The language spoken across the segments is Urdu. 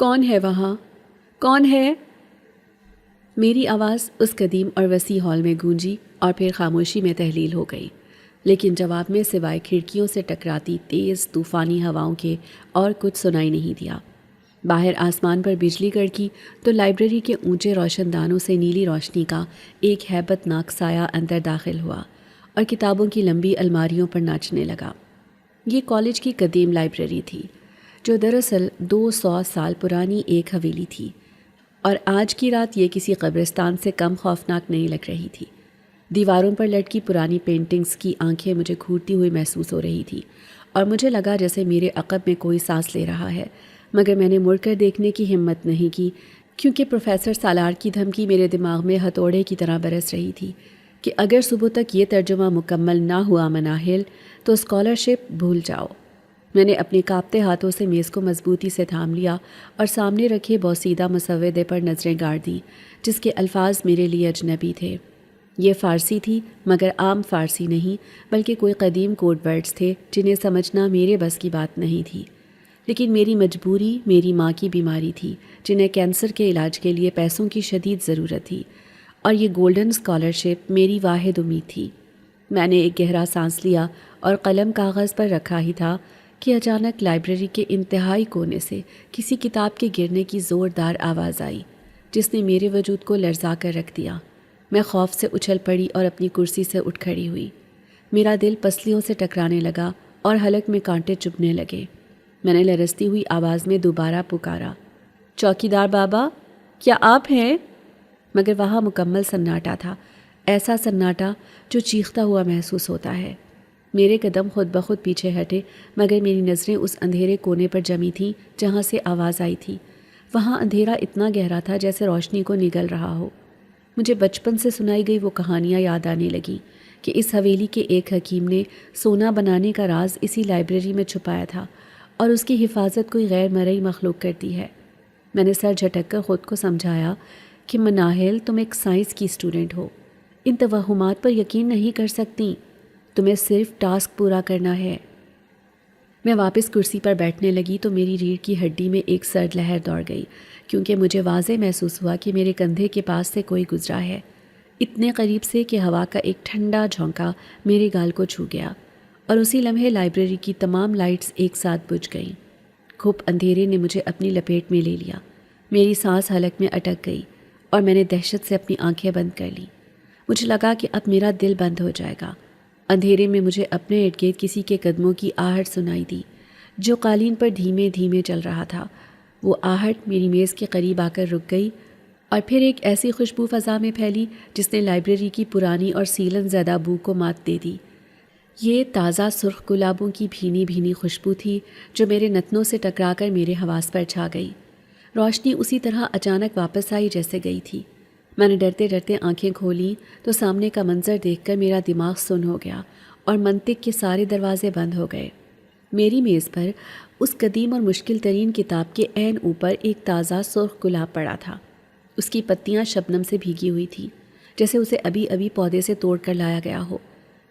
کون ہے وہاں؟ کون ہے؟ میری آواز اس قدیم اور وسیع ہال میں گونجی اور پھر خاموشی میں تحلیل ہو گئی، لیکن جواب میں سوائے کھڑکیوں سے ٹکراتی تیز طوفانی ہواؤں کے اور کچھ سنائی نہیں دیا۔ باہر آسمان پر بجلی کڑکی تو لائبریری کے اونچے روشن دانوں سے نیلی روشنی کا ایک ہیبت ناک سایہ اندر داخل ہوا اور کتابوں کی لمبی الماریوں پر ناچنے لگا۔ یہ کالج کی قدیم لائبریری تھی، جو دراصل 200 سال پرانی ایک حویلی تھی، اور آج کی رات یہ کسی قبرستان سے کم خوفناک نہیں لگ رہی تھی۔ دیواروں پر لٹکی پرانی پینٹنگز کی آنکھیں مجھے گھورتی ہوئی محسوس ہو رہی تھی، اور مجھے لگا جیسے میرے عقب میں کوئی سانس لے رہا ہے، مگر میں نے مڑ کر دیکھنے کی ہمت نہیں کی، کیونکہ پروفیسر سالار کی دھمکی میرے دماغ میں ہتھوڑے کی طرح برس رہی تھی کہ اگر صبح تک یہ ترجمہ مکمل نہ ہوا مناہل تو اسکالرشپ بھول جاؤ۔ میں نے اپنے کانپتے ہاتھوں سے میز کو مضبوطی سے تھام لیا اور سامنے رکھے بوسیدہ مسودے پر نظریں گاڑ دیں، جس کے الفاظ میرے لیے اجنبی تھے۔ یہ فارسی تھی، مگر عام فارسی نہیں، بلکہ کوئی قدیم کوڈ ورڈز تھے جنہیں سمجھنا میرے بس کی بات نہیں تھی۔ لیکن میری مجبوری میری ماں کی بیماری تھی، جنہیں کینسر کے علاج کے لیے پیسوں کی شدید ضرورت تھی، اور یہ گولڈن اسکالرشپ میری واحد امید تھی۔ میں نے ایک گہرا سانس لیا اور قلم کاغذ پر رکھا ہی تھا کہ اچانک لائبریری کے انتہائی کونے سے کسی کتاب کے گرنے کی زوردار آواز آئی، جس نے میرے وجود کو لرزا کر رکھ دیا۔ میں خوف سے اچھل پڑی اور اپنی کرسی سے اٹھ کھڑی ہوئی۔ میرا دل پسلیوں سے ٹکرانے لگا اور حلق میں کانٹے چبھنے لگے۔ میں نے لرزتی ہوئی آواز میں دوبارہ پکارا، چوکیدار بابا، کیا آپ ہیں؟ مگر وہاں مکمل سناٹا تھا، ایسا سناٹا جو چیختا ہوا محسوس ہوتا ہے۔ میرے قدم خود بخود پیچھے ہٹے، مگر میری نظریں اس اندھیرے کونے پر جمی تھیں جہاں سے آواز آئی تھی۔ وہاں اندھیرا اتنا گہرا تھا جیسے روشنی کو نگل رہا ہو۔ مجھے بچپن سے سنائی گئی وہ کہانیاں یاد آنے لگیں کہ اس حویلی کے ایک حکیم نے سونا بنانے کا راز اسی لائبریری میں چھپایا تھا، اور اس کی حفاظت کوئی غیر مرئی مخلوق کرتی ہے۔ میں نے سر جھٹک کر خود کو سمجھایا کہ مناہل، تم ایک سائنس کی اسٹوڈنٹ ہو، ان توہمات پر یقین نہیں کر سکتی، تمہیں صرف ٹاسک پورا کرنا ہے۔ میں واپس کرسی پر بیٹھنے لگی تو میری ریڑھ کی ہڈی میں ایک سرد لہر دوڑ گئی، کیونکہ مجھے واضح محسوس ہوا کہ میرے کندھے کے پاس سے کوئی گزرا ہے، اتنے قریب سے کہ ہوا کا ایک ٹھنڈا جھونکا میرے گال کو چھو گیا، اور اسی لمحے لائبریری کی تمام لائٹس ایک ساتھ بجھ گئیں۔ گھپ اندھیرے نے مجھے اپنی لپیٹ میں لے لیا، میری سانس حلق میں اٹک گئی اور میں نے دہشت سے اپنی آنکھیں بند کر لیں۔ مجھے لگا کہ اب میرا دل بند ہو جائے گا۔ اندھیرے میں مجھے اپنے ارد گرد کسی کے قدموں کی آہٹ سنائی دی، جو قالین پر دھیمے دھیمے چل رہا تھا۔ وہ آہٹ میری میز کے قریب آ کر رک گئی، اور پھر ایک ایسی خوشبو فضا میں پھیلی جس نے لائبریری کی پرانی اور سیلن زدہ بو کو مات دے دی۔ یہ تازہ سرخ گلابوں کی بھینی بھینی خوشبو تھی جو میرے نتنوں سے ٹکرا کر میرے حواس پر چھا گئی۔ روشنی اسی طرح اچانک واپس آئی جیسے گئی تھی۔ میں نے ڈرتے ڈرتے آنکھیں کھولیں تو سامنے کا منظر دیکھ کر میرا دماغ سن ہو گیا اور منطق کے سارے دروازے بند ہو گئے۔ میری میز پر اس قدیم اور مشکل ترین کتاب کے عین اوپر ایک تازہ سرخ گلاب پڑا تھا۔ اس کی پتیاں شبنم سے بھیگی ہوئی تھیں، جیسے اسے ابھی ابھی پودے سے توڑ کر لایا گیا ہو،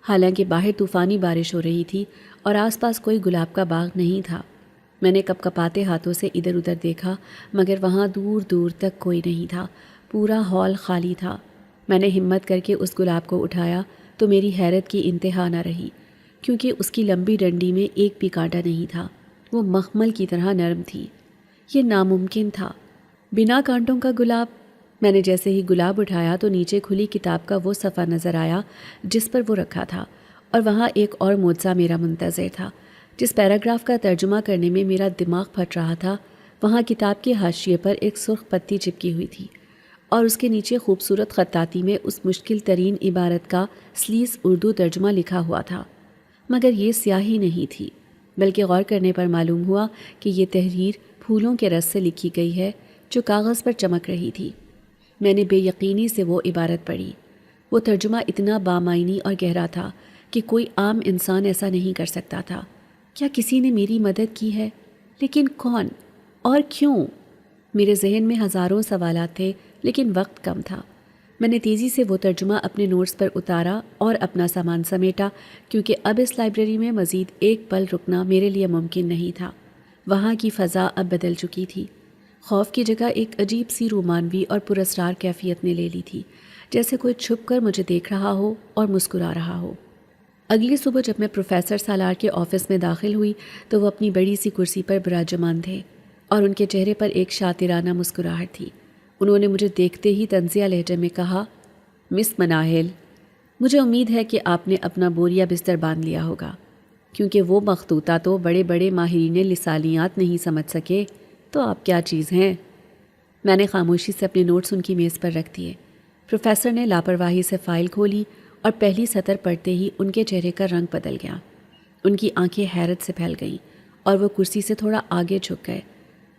حالانکہ باہر طوفانی بارش ہو رہی تھی اور آس پاس کوئی گلاب کا باغ نہیں تھا۔ میں نے کپ کپاتے ہاتھوں سے ادھر ادھر دیکھا، مگر وہاں دور دور تک کوئی نہیں تھا، پورا ہال خالی تھا۔ میں نے ہمت کر کے اس گلاب کو اٹھایا تو میری حیرت کی انتہا نہ رہی، کیونکہ اس کی لمبی ڈنڈی میں ایک بھی کانٹا نہیں تھا، وہ مخمل کی طرح نرم تھی۔ یہ ناممکن تھا، بنا کانٹوں کا گلاب۔ میں نے جیسے ہی گلاب اٹھایا تو نیچے کھلی کتاب کا وہ صفحہ نظر آیا جس پر وہ رکھا تھا، اور وہاں ایک اور معجزہ میرا منتظر تھا۔ جس پیراگراف کا ترجمہ کرنے میں میرا دماغ پھٹ رہا تھا، وہاں کتاب کے حاشیے پر ایک سرخ پتی چپکی ہوئی تھی، اور اس کے نیچے خوبصورت خطاطی میں اس مشکل ترین عبارت کا سلیس اردو ترجمہ لکھا ہوا تھا۔ مگر یہ سیاہی نہیں تھی، بلکہ غور کرنے پر معلوم ہوا کہ یہ تحریر پھولوں کے رس سے لکھی گئی ہے جو کاغذ پر چمک رہی تھی۔ میں نے بے یقینی سے وہ عبارت پڑھی۔ وہ ترجمہ اتنا بامعنی اور گہرا تھا کہ کوئی عام انسان ایسا نہیں کر سکتا تھا۔ کیا کسی نے میری مدد کی ہے؟ لیکن کون اور کیوں؟ میرے ذہن میں ہزاروں سوالات تھے، لیکن وقت کم تھا۔ میں نے تیزی سے وہ ترجمہ اپنے نوٹس پر اتارا اور اپنا سامان سمیٹا، کیونکہ اب اس لائبریری میں مزید ایک پل رکنا میرے لیے ممکن نہیں تھا۔ وہاں کی فضا اب بدل چکی تھی۔ خوف کی جگہ ایک عجیب سی رومانوی اور پراسرار کیفیت نے لے لی تھی، جیسے کوئی چھپ کر مجھے دیکھ رہا ہو اور مسکرا رہا ہو۔ اگلی صبح جب میں پروفیسر سالار کے آفس میں داخل ہوئی تو وہ اپنی بڑی سی کرسی پر براجمان تھے اور ان کے چہرے پر ایک شاطرانہ مسکراہٹ تھی۔ انہوں نے مجھے دیکھتے ہی طنزیہ لہجے میں کہا، مس مناہل، مجھے امید ہے کہ آپ نے اپنا بوریا بستر باندھ لیا ہوگا، کیونکہ وہ مخطوطہ تو بڑے بڑے ماہرین لسانیات نہیں سمجھ سکے تو آپ کیا چیز ہیں۔ میں نے خاموشی سے اپنے نوٹس ان کی میز پر رکھ دیے۔ پروفیسر نے لاپرواہی سے فائل کھولی اور پہلی سطر پڑھتے ہی ان کے چہرے کا رنگ بدل گیا۔ ان کی آنکھیں حیرت سے پھیل گئیں اور وہ کرسی سے تھوڑا آگے جھک گئے۔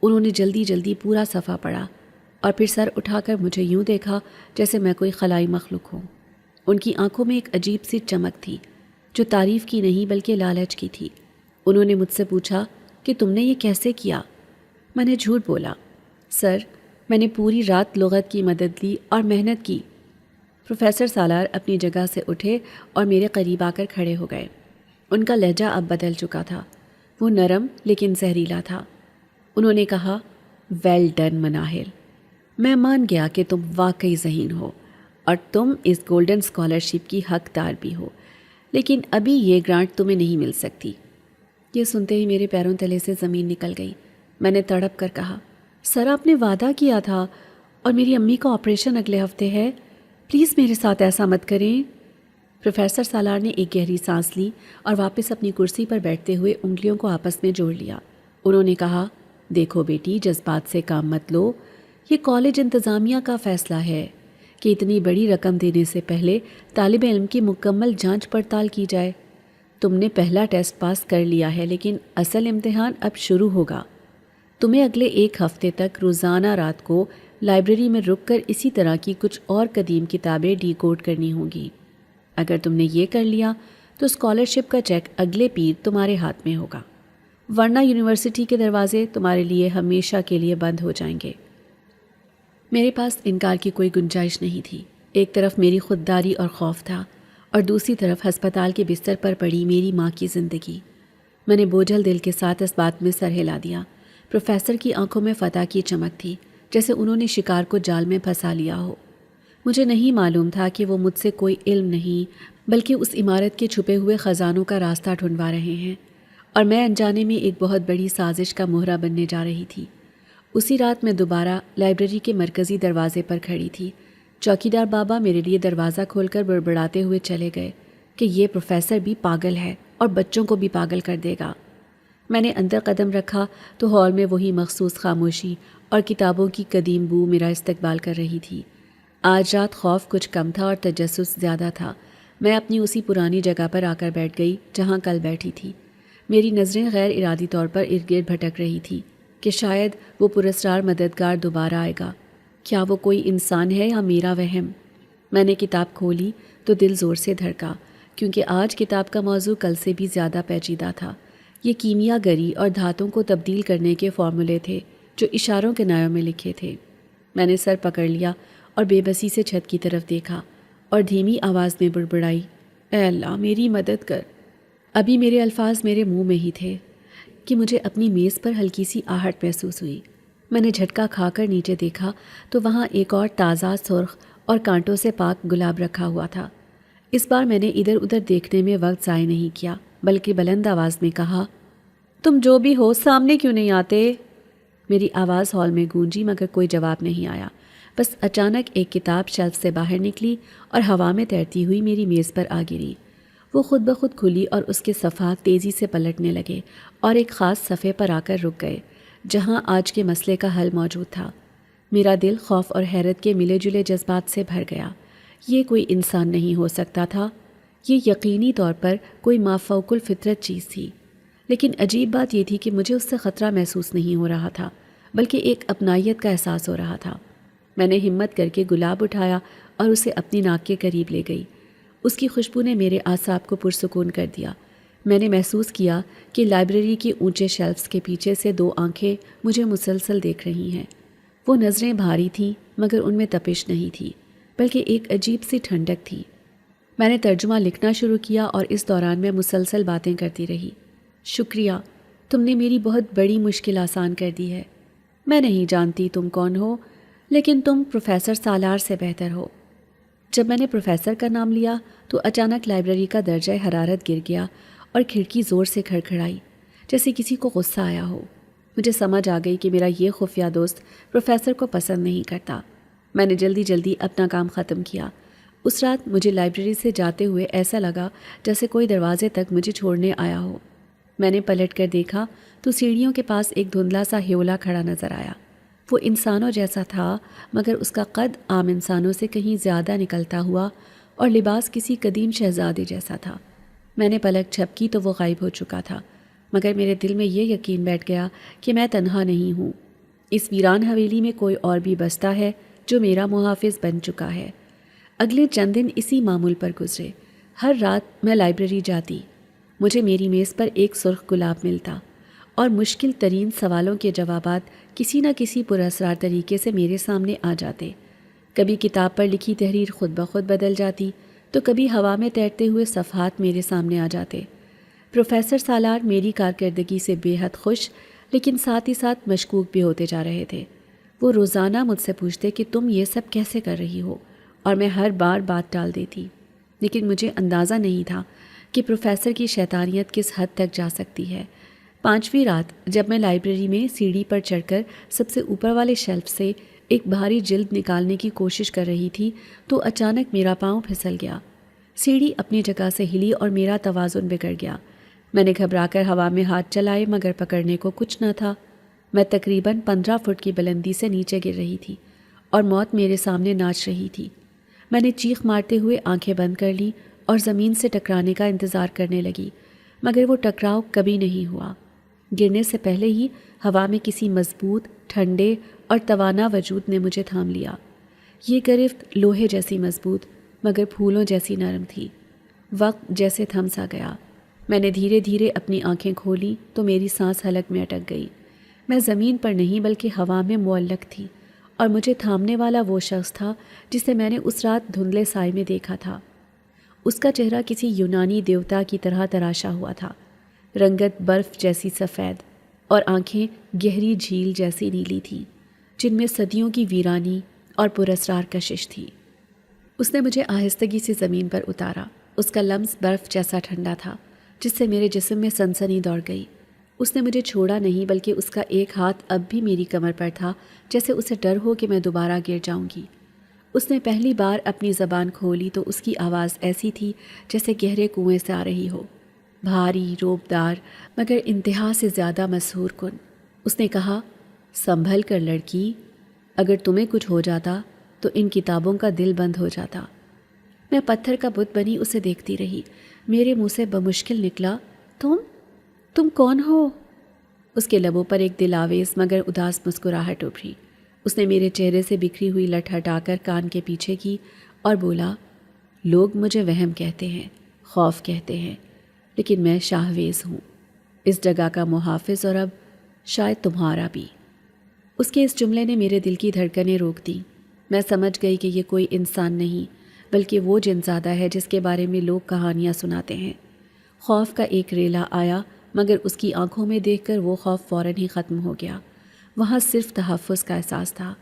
انہوں نے جلدی جلدی پورا صفحہ پڑھا اور پھر سر اٹھا کر مجھے یوں دیکھا جیسے میں کوئی خلائی مخلوق ہوں۔ ان کی آنکھوں میں ایک عجیب سی چمک تھی جو تعریف کی نہیں بلکہ لالچ کی تھی۔ انہوں نے مجھ سے پوچھا کہ تم نے یہ کیسے کیا؟ میں نے جھوٹ بولا، سر میں نے پوری رات لغت کی مدد لی اور محنت کی۔ پروفیسر سالار اپنی جگہ سے اٹھے اور میرے قریب آ کر کھڑے ہو گئے۔ ان کا لہجہ اب بدل چکا تھا، وہ نرم لیکن زہریلا تھا۔ انہوں نے کہا، ویل ڈن مناہل، میں مان گیا کہ تم واقعی ذہین ہو اور تم اس گولڈن اسکالرشپ کی حقدار بھی ہو، لیکن ابھی یہ گرانٹ تمہیں نہیں مل سکتی۔ یہ سنتے ہی میرے پیروں تلے سے زمین نکل گئی۔ میں نے تڑپ کر کہا، سر آپ نے وعدہ کیا تھا اور میری امی کا آپریشن اگلے ہفتے ہے، پلیز میرے ساتھ ایسا مت کریں۔ پروفیسر سالار نے ایک گہری سانس لی اور واپس اپنی کرسی پر بیٹھتے ہوئے انگلیوں کو آپس میں جوڑ لیا۔ انہوں نے کہا، دیکھو بیٹی، جذبات سے کام مت لو، یہ کالج انتظامیہ کا فیصلہ ہے کہ اتنی بڑی رقم دینے سے پہلے طالب علم کی مکمل جانچ پڑتال کی جائے۔ تم نے پہلا ٹیسٹ پاس کر لیا ہے لیکن اصل امتحان اب شروع ہوگا۔ تمہیں اگلے ایک ہفتے تک روزانہ رات کو لائبریری میں رک کر اسی طرح کی کچھ اور قدیم کتابیں ڈی کوڈ کرنی ہوں گی۔ اگر تم نے یہ کر لیا تو اسکالرشپ کا چیک اگلے پیر تمہارے ہاتھ میں ہوگا، ورنہ یونیورسٹی کے دروازے تمہارے لیے ہمیشہ کے لیے بند ہو جائیں گے۔ میرے پاس انکار کی کوئی گنجائش نہیں تھی۔ ایک طرف میری خودداری اور خوف تھا اور دوسری طرف ہسپتال کے بستر پر پڑی میری ماں کی زندگی۔ میں نے بوجھل دل کے ساتھ اس بات میں سر ہلا دیا۔ پروفیسر کی آنکھوں میں فتح کی چمک تھی، جیسے انہوں نے شکار کو جال میں پھنسا لیا ہو۔ مجھے نہیں معلوم تھا کہ وہ مجھ سے کوئی علم نہیں بلکہ اس عمارت کے چھپے ہوئے خزانوں کا راستہ ڈھونڈوا رہے ہیں، اور میں انجانے میں ایک بہت بڑی سازش کا مہرہ بننے جا رہی تھی۔ اسی رات میں دوبارہ لائبریری کے مرکزی دروازے پر کھڑی تھی۔ چوکیدار بابا میرے لیے دروازہ کھول کر بڑبڑاتے ہوئے چلے گئے کہ یہ پروفیسر بھی پاگل ہے اور بچوں کو بھی پاگل کر دے گا۔ میں نے اندر قدم رکھا تو ہال میں وہی مخصوص خاموشی اور کتابوں کی قدیم بو میرا استقبال کر رہی تھی۔ آج رات خوف کچھ کم تھا اور تجسس زیادہ تھا۔ میں اپنی اسی پرانی جگہ پر آ کر بیٹھ گئی جہاں کل بیٹھی تھی۔ میری نظریں غیر ارادی طور پر ارد گرد بھٹک رہی تھی کہ شاید وہ پراسرار مددگار دوبارہ آئے گا۔ کیا وہ کوئی انسان ہے یا میرا وہم؟ میں نے کتاب کھولی تو دل زور سے دھڑکا، کیونکہ آج کتاب کا موضوع کل سے بھی زیادہ پیچیدہ تھا۔ یہ کیمیا گری اور دھاتوں کو تبدیل کرنے کے فارمولے تھے جو اشاروں کے نایوں میں لکھے تھے۔ میں نے سر پکڑ لیا اور بے بسی سے چھت کی طرف دیکھا اور دھیمی آواز میں بڑبڑائی، اے اللہ میری مدد کر۔ ابھی میرے الفاظ میرے منہ میں ہی تھے کہ مجھے اپنی میز پر ہلکی سی آہٹ محسوس ہوئی۔ میں نے جھٹکا کھا کر نیچے دیکھا تو وہاں ایک اور تازہ سرخ اور کانٹوں سے پاک گلاب رکھا ہوا تھا۔ اس بار میں نے ادھر ادھر دیکھنے میں وقت ضائع نہیں کیا بلکہ بلند آواز میں کہا، تم جو بھی ہو سامنے کیوں نہیں آتے؟ میری آواز ہال میں گونجی مگر کوئی جواب نہیں آیا۔ بس اچانک ایک کتاب شیلف سے باہر نکلی اور ہوا میں تیرتی ہوئی میری میز پر آ گری۔ وہ خود بخود کھلی اور اس کے صفحات تیزی سے پلٹنے لگے اور ایک خاص صفحے پر آ کر رک گئے جہاں آج کے مسئلے کا حل موجود تھا۔ میرا دل خوف اور حیرت کے ملے جلے جذبات سے بھر گیا۔ یہ کوئی انسان نہیں ہو سکتا تھا، یہ یقینی طور پر کوئی مافوق الفطرت چیز تھی۔ لیکن عجیب بات یہ تھی کہ مجھے اس سے خطرہ محسوس نہیں ہو رہا تھا بلکہ ایک اپنائیت کا احساس ہو رہا تھا۔ میں نے ہمت کر کے گلاب اٹھایا اور اسے اپنی ناک کے قریب لے گئی۔ اس کی خوشبو نے میرے اعصاب کو پرسکون کر دیا۔ میں نے محسوس کیا کہ لائبریری کے اونچے شیلفز کے پیچھے سے دو آنکھیں مجھے مسلسل دیکھ رہی ہیں۔ وہ نظریں بھاری تھیں مگر ان میں تپش نہیں تھی بلکہ ایک عجیب سی ٹھنڈک تھی۔ میں نے ترجمہ لکھنا شروع کیا اور اس دوران میں مسلسل باتیں کرتی رہی۔ شکریہ، تم نے میری بہت بڑی مشکل آسان کر دی ہے۔ میں نہیں جانتی تم کون ہو، لیکن تم پروفیسر سالار سے بہتر ہو۔ جب میں نے پروفیسر کا نام لیا تو اچانک لائبریری کا درجہ حرارت گر گیا اور کھڑکی زور سے کھڑکھڑائی، جیسے کسی کو غصہ آیا ہو۔ مجھے سمجھ آ گئی کہ میرا یہ خفیہ دوست پروفیسر کو پسند نہیں کرتا۔ میں نے جلدی جلدی اپنا کام ختم کیا۔ اس رات مجھے لائبریری سے جاتے ہوئے ایسا لگا جیسے کوئی دروازے تک مجھے چھوڑنے آیا ہو۔ میں نے پلٹ کر دیکھا تو سیڑھیوں کے پاس ایک دھندلا سا ہیولا کھڑا نظر آیا۔ وہ انسانوں جیسا تھا، مگر اس کا قد عام انسانوں سے کہیں زیادہ نکلتا ہوا اور لباس کسی قدیم شہزادے جیسا تھا۔ میں نے پلک جھپکی تو وہ غائب ہو چکا تھا، مگر میرے دل میں یہ یقین بیٹھ گیا کہ میں تنہا نہیں ہوں۔ اس ویران حویلی میں کوئی اور بھی بستا ہے جو میرا محافظ بن چکا ہے۔ اگلے چند دن اسی معمول پر گزرے۔ ہر رات میں لائبریری جاتی، مجھے میری میز پر ایک سرخ گلاب ملتا اور مشکل ترین سوالوں کے جوابات کسی نہ کسی پراسرار طریقے سے میرے سامنے آ جاتے۔ کبھی کتاب پر لکھی تحریر خود بخود بدل جاتی تو کبھی ہوا میں تیرتے ہوئے صفحات میرے سامنے آ جاتے۔ پروفیسر سالار میری کارکردگی سے بے حد خوش لیکن ساتھ ہی ساتھ مشکوک بھی ہوتے جا رہے تھے۔ وہ روزانہ مجھ سے پوچھتے کہ تم یہ سب کیسے کر رہی ہو، اور میں ہر بار بات ٹال دیتی، لیکن مجھے اندازہ نہیں تھا کہ پروفیسر کی شیطانیت کس حد تک جا سکتی ہے۔ 5ویں رات جب میں لائبریری میں سیڑھی پر چڑھ کر سب سے اوپر والے شیلف سے ایک بھاری جلد نکالنے کی کوشش کر رہی تھی تو اچانک میرا پاؤں پھسل گیا۔ سیڑھی اپنی جگہ سے ہلی اور میرا توازن بگڑ گیا۔ میں نے گھبرا کر ہوا میں ہاتھ چلائے مگر پکڑنے کو کچھ نہ تھا۔ میں تقریباً 15 فٹ کی بلندی سے نیچے گر رہی تھی اور موت میرے سامنے ناچ رہی تھی۔ میں نے چیخ مارتے ہوئے آنکھیں بند کر لیں اور زمین سے ٹکرانے کا انتظار کرنے لگی، مگر وہ ٹکراؤ کبھی نہیں ہوا۔ گرنے سے پہلے ہی ہوا میں کسی مضبوط، ٹھنڈے اور توانا وجود نے مجھے تھام لیا۔ یہ گرفت لوہے جیسی مضبوط مگر پھولوں جیسی نرم تھی۔ وقت جیسے تھم سا گیا۔ میں نے دھیرے دھیرے اپنی آنکھیں کھولیں تو میری سانس حلق میں اٹک گئی۔ میں زمین پر نہیں بلکہ ہوا میں معلق تھی، اور مجھے تھامنے والا وہ شخص تھا جسے میں نے اس رات دھندلے سائے میں دیکھا تھا۔ اس کا چہرہ کسی یونانی دیوتا کی طرح تراشا ہوا تھا، رنگت برف جیسی سفید اور آنکھیں گہری جھیل جیسی نیلی تھیں جن میں صدیوں کی ویرانی اور پراسرار کشش تھی۔ اس نے مجھے آہستگی سے زمین پر اتارا۔ اس کا لمس برف جیسا ٹھنڈا تھا جس سے میرے جسم میں سنسنی دوڑ گئی۔ اس نے مجھے چھوڑا نہیں بلکہ اس کا ایک ہاتھ اب بھی میری کمر پر تھا، جیسے اسے ڈر ہو کہ میں دوبارہ گر جاؤں گی۔ اس نے پہلی بار اپنی زبان کھولی تو اس کی آواز ایسی تھی جیسے گہرے کنویں سے آ رہی ہو، بھاری، روبدار مگر انتہا سے زیادہ مسحور کن۔ اس نے کہا، سنبھل کر لڑکی، اگر تمہیں کچھ ہو جاتا تو ان کتابوں کا دل بند ہو جاتا۔ میں پتھر کا بت بنی اسے دیکھتی رہی۔ میرے منہ سے بمشکل نکلا، تم کون ہو؟ اس کے لبوں پر ایک دل آویز مگر اداس مسکراہٹ ابھری۔ اس نے میرے چہرے سے بکھری ہوئی لٹ ہٹا کر کان کے پیچھے کی اور بولا، لوگ مجھے وہم کہتے ہیں، خوف کہتے ہیں، لیکن میں شاہویز ہوں، اس جگہ کا محافظ، اور اب شاید تمہارا بھی۔ اس کے اس جملے نے میرے دل کی دھڑکنیں روک دیں۔ میں سمجھ گئی کہ یہ کوئی انسان نہیں بلکہ وہ جنزادہ ہے جس کے بارے میں لوگ کہانیاں سناتے ہیں۔ خوف کا ایک ریلا آیا مگر اس کی آنکھوں میں دیکھ کر وہ خوف فوراً ہی ختم ہو گیا۔ وہاں صرف تحفظ کا احساس تھا۔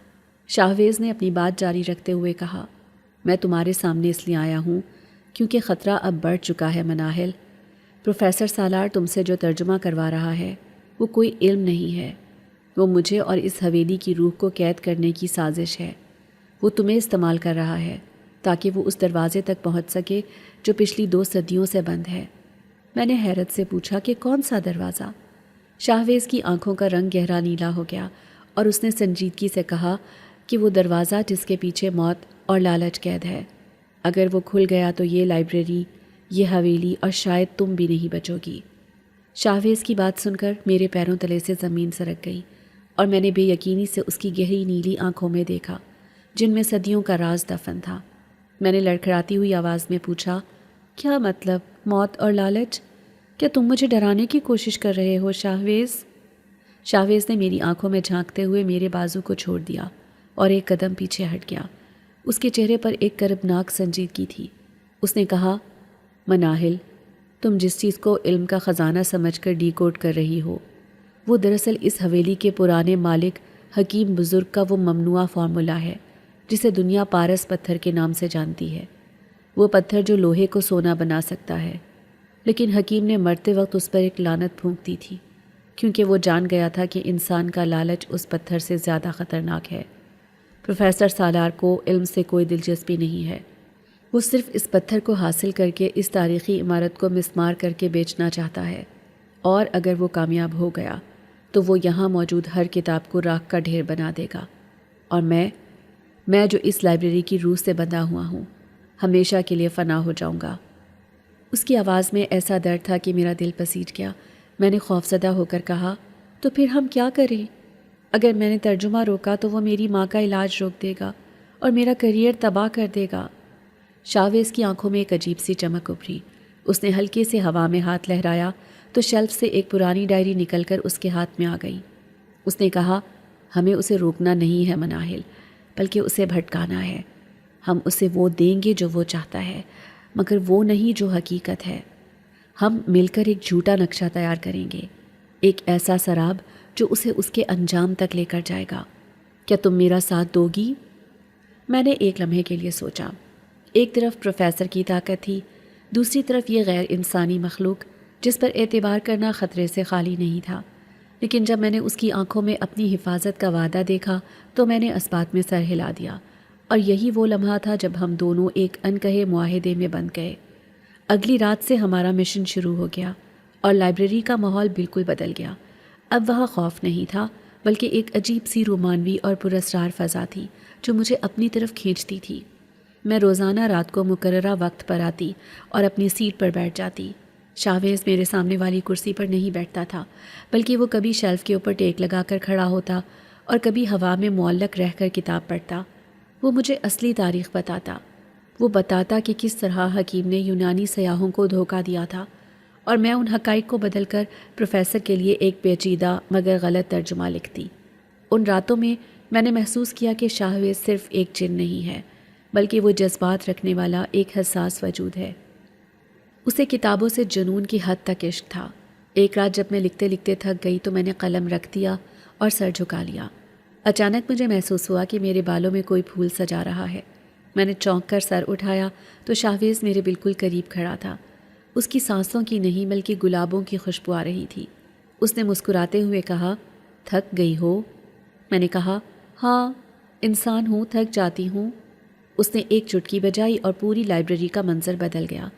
شاہویز نے اپنی بات جاری رکھتے ہوئے کہا، میں تمہارے سامنے اس لیے آیا ہوں کیونکہ خطرہ اب بڑھ چکا ہے مناہل۔ پروفیسر سالار تم سے جو ترجمہ کروا رہا ہے وہ کوئی علم نہیں ہے، وہ مجھے اور اس حویلی کی روح کو قید کرنے کی سازش ہے۔ وہ تمہیں استعمال کر رہا ہے تاکہ وہ اس دروازے تک پہنچ سکے جو پچھلی 2 صدیوں سے بند ہے۔ میں نے حیرت سے پوچھا کہ کون سا دروازہ؟ شاہویز کی آنکھوں کا رنگ گہرا نیلا ہو گیا اور اس نے سنجیدگی سے کہا کہ وہ دروازہ جس کے پیچھے موت اور لالچ قید ہے۔ اگر وہ کھل گیا تو یہ لائبریری، یہ حویلی اور شاید تم بھی نہیں بچو گی۔ شاہویز کی بات سن کر میرے پیروں تلے سے زمین سرک گئی اور میں نے بے یقینی سے اس کی گہری نیلی آنکھوں میں دیکھا جن میں صدیوں کا راز دفن تھا۔ میں نے لڑکھڑاتی ہوئی آواز میں پوچھا، کیا مطلب موت اور لالچ؟ کیا تم مجھے ڈرانے کی کوشش کر رہے ہو شاہویز؟ شاہویز نے میری آنکھوں میں جھانکتے ہوئے میرے بازو کو چھوڑ دیا اور ایک قدم پیچھے ہٹ گیا۔ اس کے چہرے پر ایک کربناک سنجیدگی تھی۔ اس نے کہا، مناہل، تم جس چیز کو علم کا خزانہ سمجھ کر ڈی کوڈ کر رہی ہو وہ دراصل اس حویلی کے پرانے مالک حکیم بزرگ کا وہ ممنوعہ فارمولا ہے جسے دنیا پارس پتھر کے نام سے جانتی ہے، وہ پتھر جو لوہے کو سونا بنا سکتا ہے۔ لیکن حکیم نے مرتے وقت اس پر ایک لعنت پھونک دی تھی، کیونکہ وہ جان گیا تھا کہ انسان کا لالچ اس پتھر سے زیادہ خطرناک ہے۔ پروفیسر سالار کو علم سے کوئی دلچسپی نہیں ہے، وہ صرف اس پتھر کو حاصل کر کے اس تاریخی عمارت کو مسمار کر کے بیچنا چاہتا ہے، اور اگر وہ کامیاب ہو گیا تو وہ یہاں موجود ہر کتاب کو راکھ کا ڈھیر بنا دے گا، اور میں جو اس لائبریری کی روح سے بندھا ہوا ہوں، ہمیشہ کے لیے فنا ہو جاؤں گا۔ اس کی آواز میں ایسا درد تھا کہ میرا دل پسیج گیا۔ میں نے خوفزدہ ہو کر کہا، تو پھر ہم کیا کریں؟ اگر میں نے ترجمہ روکا تو وہ میری ماں کا علاج روک دے گا اور میرا کیریئر تباہ کر دے گا۔ شاویز کی آنکھوں میں ایک عجیب سی چمک ابھری۔ اس نے ہلکے سے ہوا میں ہاتھ لہرایا تو شیلف سے ایک پرانی ڈائری نکل کر اس کے ہاتھ میں آ گئی۔ اس نے کہا، ہمیں اسے روکنا نہیں ہے مناہل، بلکہ اسے بھٹکانا ہے۔ ہم اسے وہ دیں گے جو وہ چاہتا ہے، مگر وہ نہیں جو حقیقت ہے۔ ہم مل کر ایک جھوٹا نقشہ تیار کریں گے، ایک ایسا سراب جو اسے اس کے انجام تک لے کر جائے گا۔ کیا تم میرا ساتھ دو گی؟ میں نے ایک لمحے کے لیے سوچا۔ ایک طرف پروفیسر کی طاقت تھی، دوسری طرف یہ غیر انسانی مخلوق جس پر اعتبار کرنا خطرے سے خالی نہیں تھا۔ لیکن جب میں نے اس کی آنکھوں میں اپنی حفاظت کا وعدہ دیکھا تو میں نے اسبات میں سر ہلا دیا، اور یہی وہ لمحہ تھا جب ہم دونوں ایک انکہے معاہدے میں بندھ گئے۔ اگلی رات سے ہمارا مشن شروع ہو گیا، اور لائبریری کا ماحول بالکل بدل گیا۔ اب وہاں خوف نہیں تھا، بلکہ ایک عجیب سی رومانوی اور پراسرار فضا تھی جو مجھے اپنی طرف کھینچتی تھی۔ میں روزانہ رات کو مقررہ وقت پر آتی اور اپنی سیٹ پر بیٹھ جاتی۔ شاویز میرے سامنے والی کرسی پر نہیں بیٹھتا تھا، بلکہ وہ کبھی شیلف کے اوپر ٹیک لگا کر کھڑا ہوتا اور کبھی ہوا میں معلق رہ کر کتاب پڑھتا۔ وہ مجھے اصلی تاریخ بتاتا، وہ بتاتا کہ کس طرح حکیم نے یونانی سیاحوں کو دھوکہ دیا تھا، اور میں ان حقائق کو بدل کر پروفیسر کے لیے ایک پیچیدہ مگر غلط ترجمہ لکھتی۔ ان راتوں میں نے محسوس کیا کہ شاویز صرف ایک جن نہیں ہے، بلکہ وہ جذبات رکھنے والا ایک حساس وجود ہے۔ اسے کتابوں سے جنون کی حد تک عشق تھا۔ ایک رات جب میں لکھتے لکھتے تھک گئی تو میں نے قلم رکھ دیا اور سر جھکا لیا۔ اچانک مجھے محسوس ہوا کہ میرے بالوں میں کوئی پھول سجا رہا ہے۔ میں نے چونک کر سر اٹھایا تو شاویز میرے بالکل قریب کھڑا تھا۔ اس کی سانسوں کی نہیں بلکہ گلابوں کی خوشبو آ رہی تھی۔ اس نے مسکراتے ہوئے کہا، تھک گئی ہو؟ میں نے کہا، ہاں، انسان ہوں، تھک جاتی ہوں۔ اس نے ایک چٹکی بجائی اور پوری لائبریری کا منظر بدل گیا۔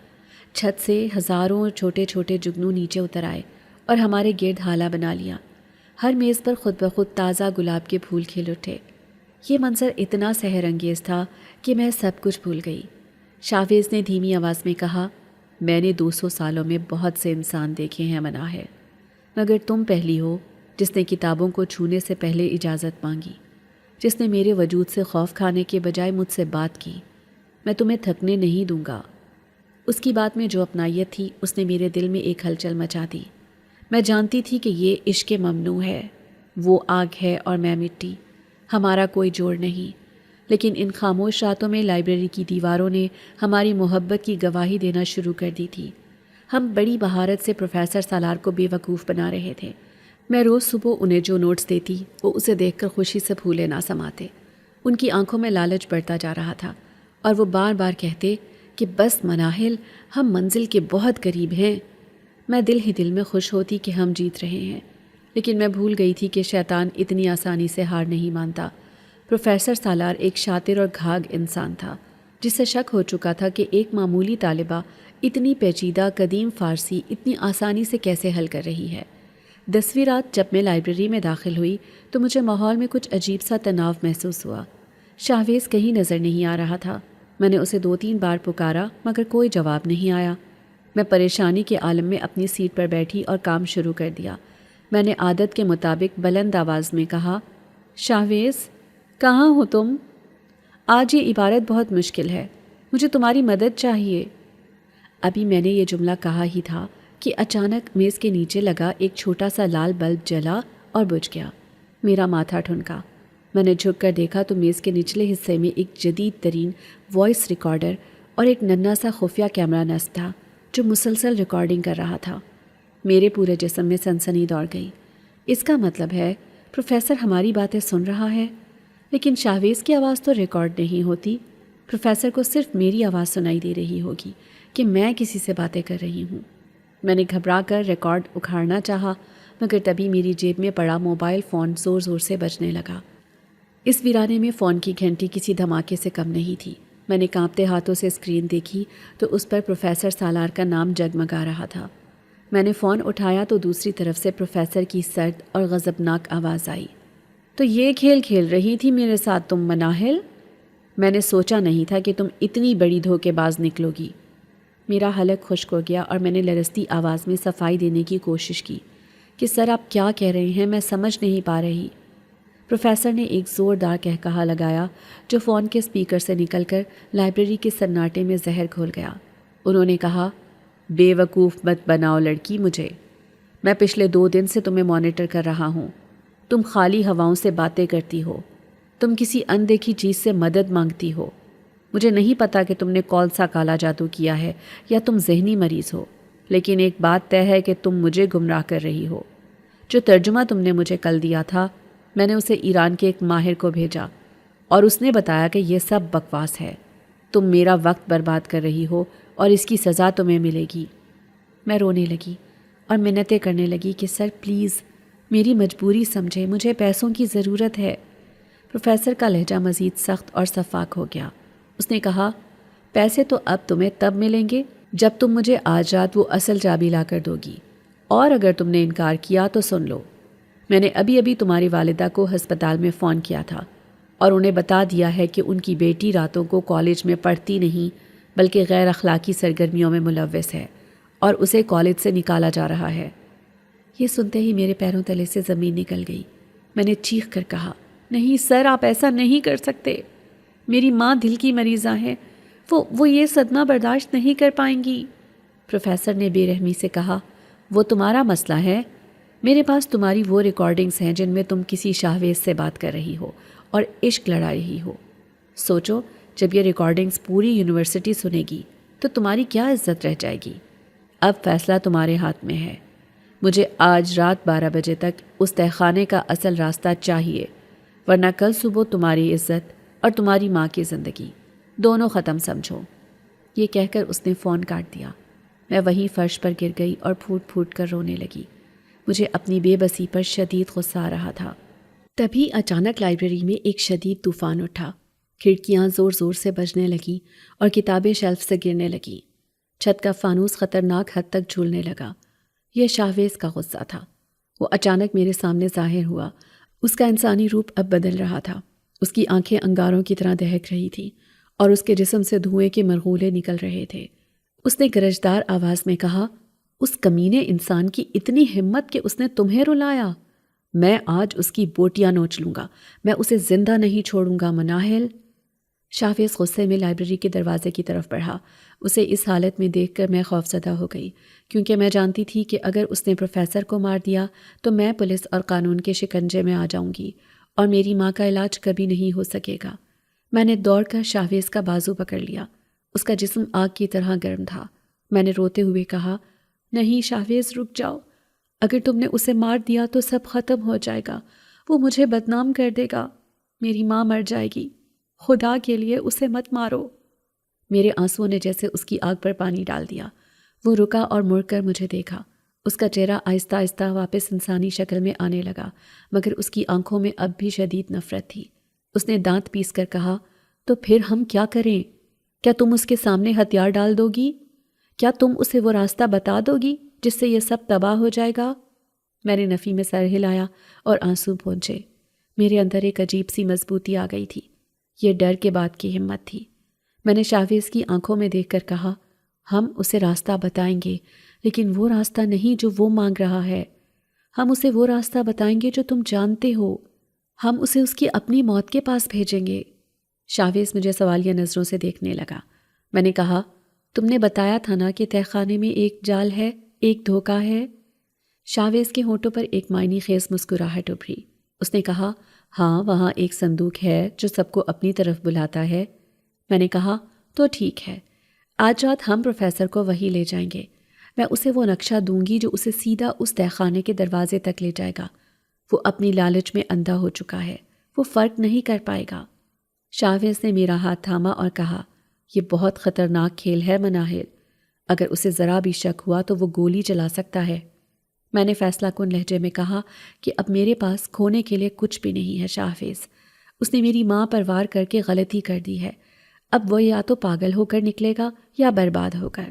چھت سے ہزاروں چھوٹے چھوٹے جگنو نیچے اتر آئے اور ہمارے گرد حالہ بنا لیا۔ ہر میز پر خود بخود تازہ گلاب کے پھول کھل اٹھے۔ یہ منظر اتنا سحر انگیز تھا کہ میں سب کچھ بھول گئی۔ شاویز نے دھیمی آواز میں کہا، میں نے 200 سالوں میں بہت سے انسان دیکھے ہیں مناہل، مگر تم پہلی ہو جس نے کتابوں کو چھونے سے پہلے اجازت مانگی، جس نے میرے وجود سے خوف کھانے کے بجائے مجھ سے بات کی۔ میں تمہیں تھکنے نہیں دوں گا۔ اس کی بات میں جو اپنائیت تھی اس نے میرے دل میں ایک ہلچل مچا دی۔ میں جانتی تھی کہ یہ عشق ممنوع ہے، وہ آگ ہے اور میں مٹی، ہمارا کوئی جوڑ نہیں۔ لیکن ان خاموش راتوں میں لائبریری کی دیواروں نے ہماری محبت کی گواہی دینا شروع کر دی تھی۔ ہم بڑی بہارت سے پروفیسر سالار کو بے وقوف بنا رہے تھے۔ میں روز صبح انہیں جو نوٹس دیتی وہ اسے دیکھ کر خوشی سے پھولے نہ سماتے۔ ان کی آنکھوں میں لالچ بڑھتا جا رہا تھا، اور وہ بار بار کہتے کہ بس مناہل، ہم منزل کے بہت قریب ہیں۔ میں دل ہی دل میں خوش ہوتی کہ ہم جیت رہے ہیں، لیکن میں بھول گئی تھی کہ شیطان اتنی آسانی سے ہار نہیں مانتا۔ پروفیسر سالار ایک شاطر اور گھاگ انسان تھا، جس سے شک ہو چکا تھا کہ ایک معمولی طالبہ اتنی پیچیدہ قدیم فارسی اتنی آسانی سے کیسے حل کر رہی ہے۔ 10ویں رات جب میں لائبریری میں داخل ہوئی تو مجھے ماحول میں کچھ عجیب سا تناؤ محسوس ہوا۔ شاویز کہیں نظر نہیں آ رہا تھا۔ میں نے اسے 2-3 بار پکارا مگر کوئی جواب نہیں آیا۔ میں پریشانی کے عالم میں اپنی سیٹ پر بیٹھی اور کام شروع کر دیا۔ میں نے عادت کے مطابق بلند آواز میں کہا، شاویز، کہاں ہو تم؟ آج یہ عبارت بہت مشکل ہے، مجھے تمہاری مدد چاہیے۔ ابھی میں نے یہ جملہ کہا ہی تھا کہ اچانک میز کے نیچے لگا ایک چھوٹا سا لال بلب جلا اور بجھ گیا۔ میرا ماتھا ٹھنکا۔ میں نے جھک کر دیکھا تو میز کے نچلے حصے میں ایک جدید ترین وائس ریکارڈر اور ایک ننھا سا خفیہ کیمرہ نصب تھا جو مسلسل ریکارڈنگ کر رہا تھا۔ میرے پورے جسم میں سنسنی دوڑ گئی۔ اس کا مطلب ہے پروفیسر ہماری باتیں سن رہا ہے، لیکن شاہویز کی آواز تو ریکارڈ نہیں ہوتی۔ پروفیسر کو صرف میری آواز سنائی دے رہی ہوگی کہ میں کسی سے باتیں کر رہی ہوں۔ میں نے گھبرا کر ریکارڈ اکھاڑنا چاہا، مگر تبھی میری جیب میں پڑا موبائل فون زور زور سے بجنے لگا۔ اس ویرانے میں فون کی گھنٹی کسی دھماکے سے کم نہیں تھی۔ میں نے کانپتے ہاتھوں سے اسکرین دیکھی تو اس پر پروفیسر سالار کا نام جگمگا رہا تھا۔ میں نے فون اٹھایا تو دوسری طرف سے پروفیسر کی سرد اور غضبناک آواز آئی، تو یہ کھیل کھیل رہی تھی میرے ساتھ تم مناہل؟ میں نے سوچا نہیں تھا کہ تم اتنی بڑی دھوکے باز نکلو گی۔ میرا حلق خشک ہو گیا اور میں نے لرزتی آواز میں صفائی دینے کی کوشش کی کہ سر آپ کیا کہہ رہے ہیں، میں سمجھ نہیں پا رہی۔ پروفیسر نے ایک زوردار کہکہا لگایا جو فون کے اسپیکر سے نکل کر لائبریری کے سناٹے میں زہر گھول گیا۔ انہوں نے کہا، بے وقوف مت بناؤ لڑکی مجھے، میں پچھلے 2 دن سے تمہیں مانیٹر کر رہا ہوں۔ تم خالی ہواؤں سے باتیں کرتی ہو، تم کسی اندیکھی چیز سے مدد مانگتی ہو۔ مجھے نہیں پتا کہ تم نے کون سا کالا جادو کیا ہے یا تم ذہنی مریض ہو، لیکن ایک بات طے ہے کہ تم مجھے گمراہ کر رہی ہو۔ جو ترجمہ تم نے مجھے کل دیا تھا، میں نے اسے ایران کے ایک ماہر کو بھیجا اور اس نے بتایا کہ یہ سب بکواس ہے۔ تم میرا وقت برباد کر رہی ہو اور اس کی سزا تمہیں ملے گی۔ میں رونے لگی اور منتیں کرنے لگی کہ سر پلیز میری مجبوری سمجھے، مجھے پیسوں کی ضرورت ہے۔ پروفیسر کا لہجہ مزید سخت اور شفاف ہو گیا۔ اس نے کہا، پیسے تو اب تمہیں تب ملیں گے جب تم مجھے آج رات وہ اصل چابی لا کر دو گی، اور اگر تم نے انکار کیا تو سن لو، میں نے ابھی تمہاری والدہ کو ہسپتال میں فون کیا تھا اور انہیں بتا دیا ہے کہ ان کی بیٹی راتوں کو کالج میں پڑھتی نہیں بلکہ غیر اخلاقی سرگرمیوں میں ملوث ہے اور اسے کالج سے نکالا جا رہا ہے۔ یہ سنتے ہی میرے پیروں تلے سے زمین نکل گئی۔ میں نے چیخ کر کہا، نہیں سر، آپ ایسا نہیں کر سکتے، میری ماں دل کی مریضہ ہیں، وہ یہ صدمہ برداشت نہیں کر پائیں گی۔ پروفیسر نے بے رحمی سے کہا، وہ تمہارا مسئلہ ہے، میرے پاس تمہاری وہ ریکارڈنگز ہیں جن میں تم کسی شاہویز سے بات کر رہی ہو اور عشق لڑا رہی ہو۔ سوچو، جب یہ ریکارڈنگز پوری یونیورسٹی سنے گی تو تمہاری کیا عزت رہ جائے گی؟ اب فیصلہ تمہارے ہاتھ میں ہے۔ مجھے آج رات 12 بجے تک اس تہہ خانے کا اصل راستہ چاہیے، ورنہ کل صبح تمہاری عزت اور تمہاری ماں کی زندگی دونوں ختم سمجھو۔ یہ کہہ کر اس نے فون کاٹ دیا۔ میں وہیں فرش پر گر گئی اور پھوٹ پھوٹ کر رونے لگی۔ مجھے اپنی بے بسی پر شدید غصہ آ رہا تھا۔ تبھی اچانک لائبریری میں ایک شدید طوفان اٹھا۔ کھڑکیاں زور زور سے بجنے لگیں اور کتابیں شیلف سے گرنے لگیں۔ چھت کا فانوس خطرناک حد تک جھولنے لگا۔ یہ شاہویز کا غصہ تھا۔ وہ اچانک میرے سامنے ظاہر ہوا۔ اس کا انسانی روپ اب بدل رہا تھا۔ اس کی آنکھیں انگاروں کی طرح دہک رہی تھیں اور اس کے جسم سے دھوئیں کے مرغولے نکل رہے تھے۔ اس نے گرجدار آواز میں کہا، اس کمینے انسان کی اتنی ہمت کہ اس نے تمہیں رلایا، میں آج اس کی بوٹیاں نوچ لوں گا، میں اسے زندہ نہیں چھوڑوں گا مناہل۔ شاہویز غصے میں لائبریری کے دروازے کی طرف بڑھا۔ اسے اس حالت میں دیکھ کر میں خوفزدہ ہو گئی، کیونکہ میں جانتی تھی کہ اگر اس نے پروفیسر کو مار دیا تو میں پولیس اور قانون کے شکنجے میں آ جاؤں گی اور میری ماں کا علاج کبھی نہیں ہو سکے گا۔ میں نے دوڑ کر شاہویز کا بازو پکڑ لیا۔ اس کا جسم آگ کی طرح گرم تھا۔ میں نے روتے ہوئے کہا، نہیں شاہویز، رک جاؤ، اگر تم نے اسے مار دیا تو سب ختم ہو جائے گا، وہ مجھے بدنام کر دے گا، میری ماں مر جائے گی، خدا کے لیے اسے مت مارو۔ میرے آنسوؤں نے جیسے اس کی آگ پر پانی ڈال دیا۔ وہ رکا اور مڑ کر مجھے دیکھا۔ اس کا چہرہ آہستہ آہستہ واپس انسانی شکل میں آنے لگا، مگر اس کی آنکھوں میں اب بھی شدید نفرت تھی۔ اس نے دانت پیس کر کہا، تو پھر ہم کیا کریں؟ کیا تم اس کے سامنے ہتھیار ڈال دو گی؟ کیا تم اسے وہ راستہ بتا دو گی جس سے یہ سب تباہ ہو جائے گا؟ میں نے نفی میں سر ہلایا اور آنسو پونچھے۔ میرے اندر ایک عجیب سی مضبوطی آ گئی تھی۔ یہ ڈر کے بعد کی ہمت تھی۔ میں نے شاہویز کی آنکھوں میں دیکھ کر کہا، ہم اسے راستہ بتائیں گے، لیکن وہ راستہ نہیں جو وہ مانگ رہا ہے۔ ہم اسے وہ راستہ بتائیں گے جو تم جانتے ہو۔ ہم اسے اس کی اپنی موت کے پاس بھیجیں گے۔ شاہویز مجھے سوالیہ نظروں سے دیکھنے لگا۔ میں نے کہا، تم نے بتایا تھا نا کہ تہہ خانے میں ایک جال ہے، ایک دھوکہ ہے۔ شاہویز کے ہونٹوں پر ایک معنی خیز مسکراہٹ ابھری۔ اس نے کہا، ہاں، وہاں ایک صندوق ہے جو سب کو اپنی طرف بلاتا ہے۔ میں نے کہا، تو ٹھیک ہے، آج رات ہم پروفیسر کو وہی لے جائیں گے۔ میں اسے وہ نقشہ دوں گی جو اسے سیدھا اس تہہ خانے کے دروازے تک لے جائے گا۔ وہ اپنی لالچ میں اندھا ہو چکا ہے، وہ فرق نہیں کر پائے گا۔ شاویز نے میرا ہاتھ تھاما اور کہا، یہ بہت خطرناک کھیل ہے مناہل، اگر اسے ذرا بھی شک ہوا تو وہ گولی چلا سکتا ہے۔ میں نے فیصلہ کن لہجے میں کہا کہ اب میرے پاس کھونے کے لیے کچھ بھی نہیں ہے شاویز، اس نے میری ماں پر وار کر کے غلطی کر دی ہے، اب وہ یا تو پاگل ہو کر نکلے گا یا برباد ہو کر۔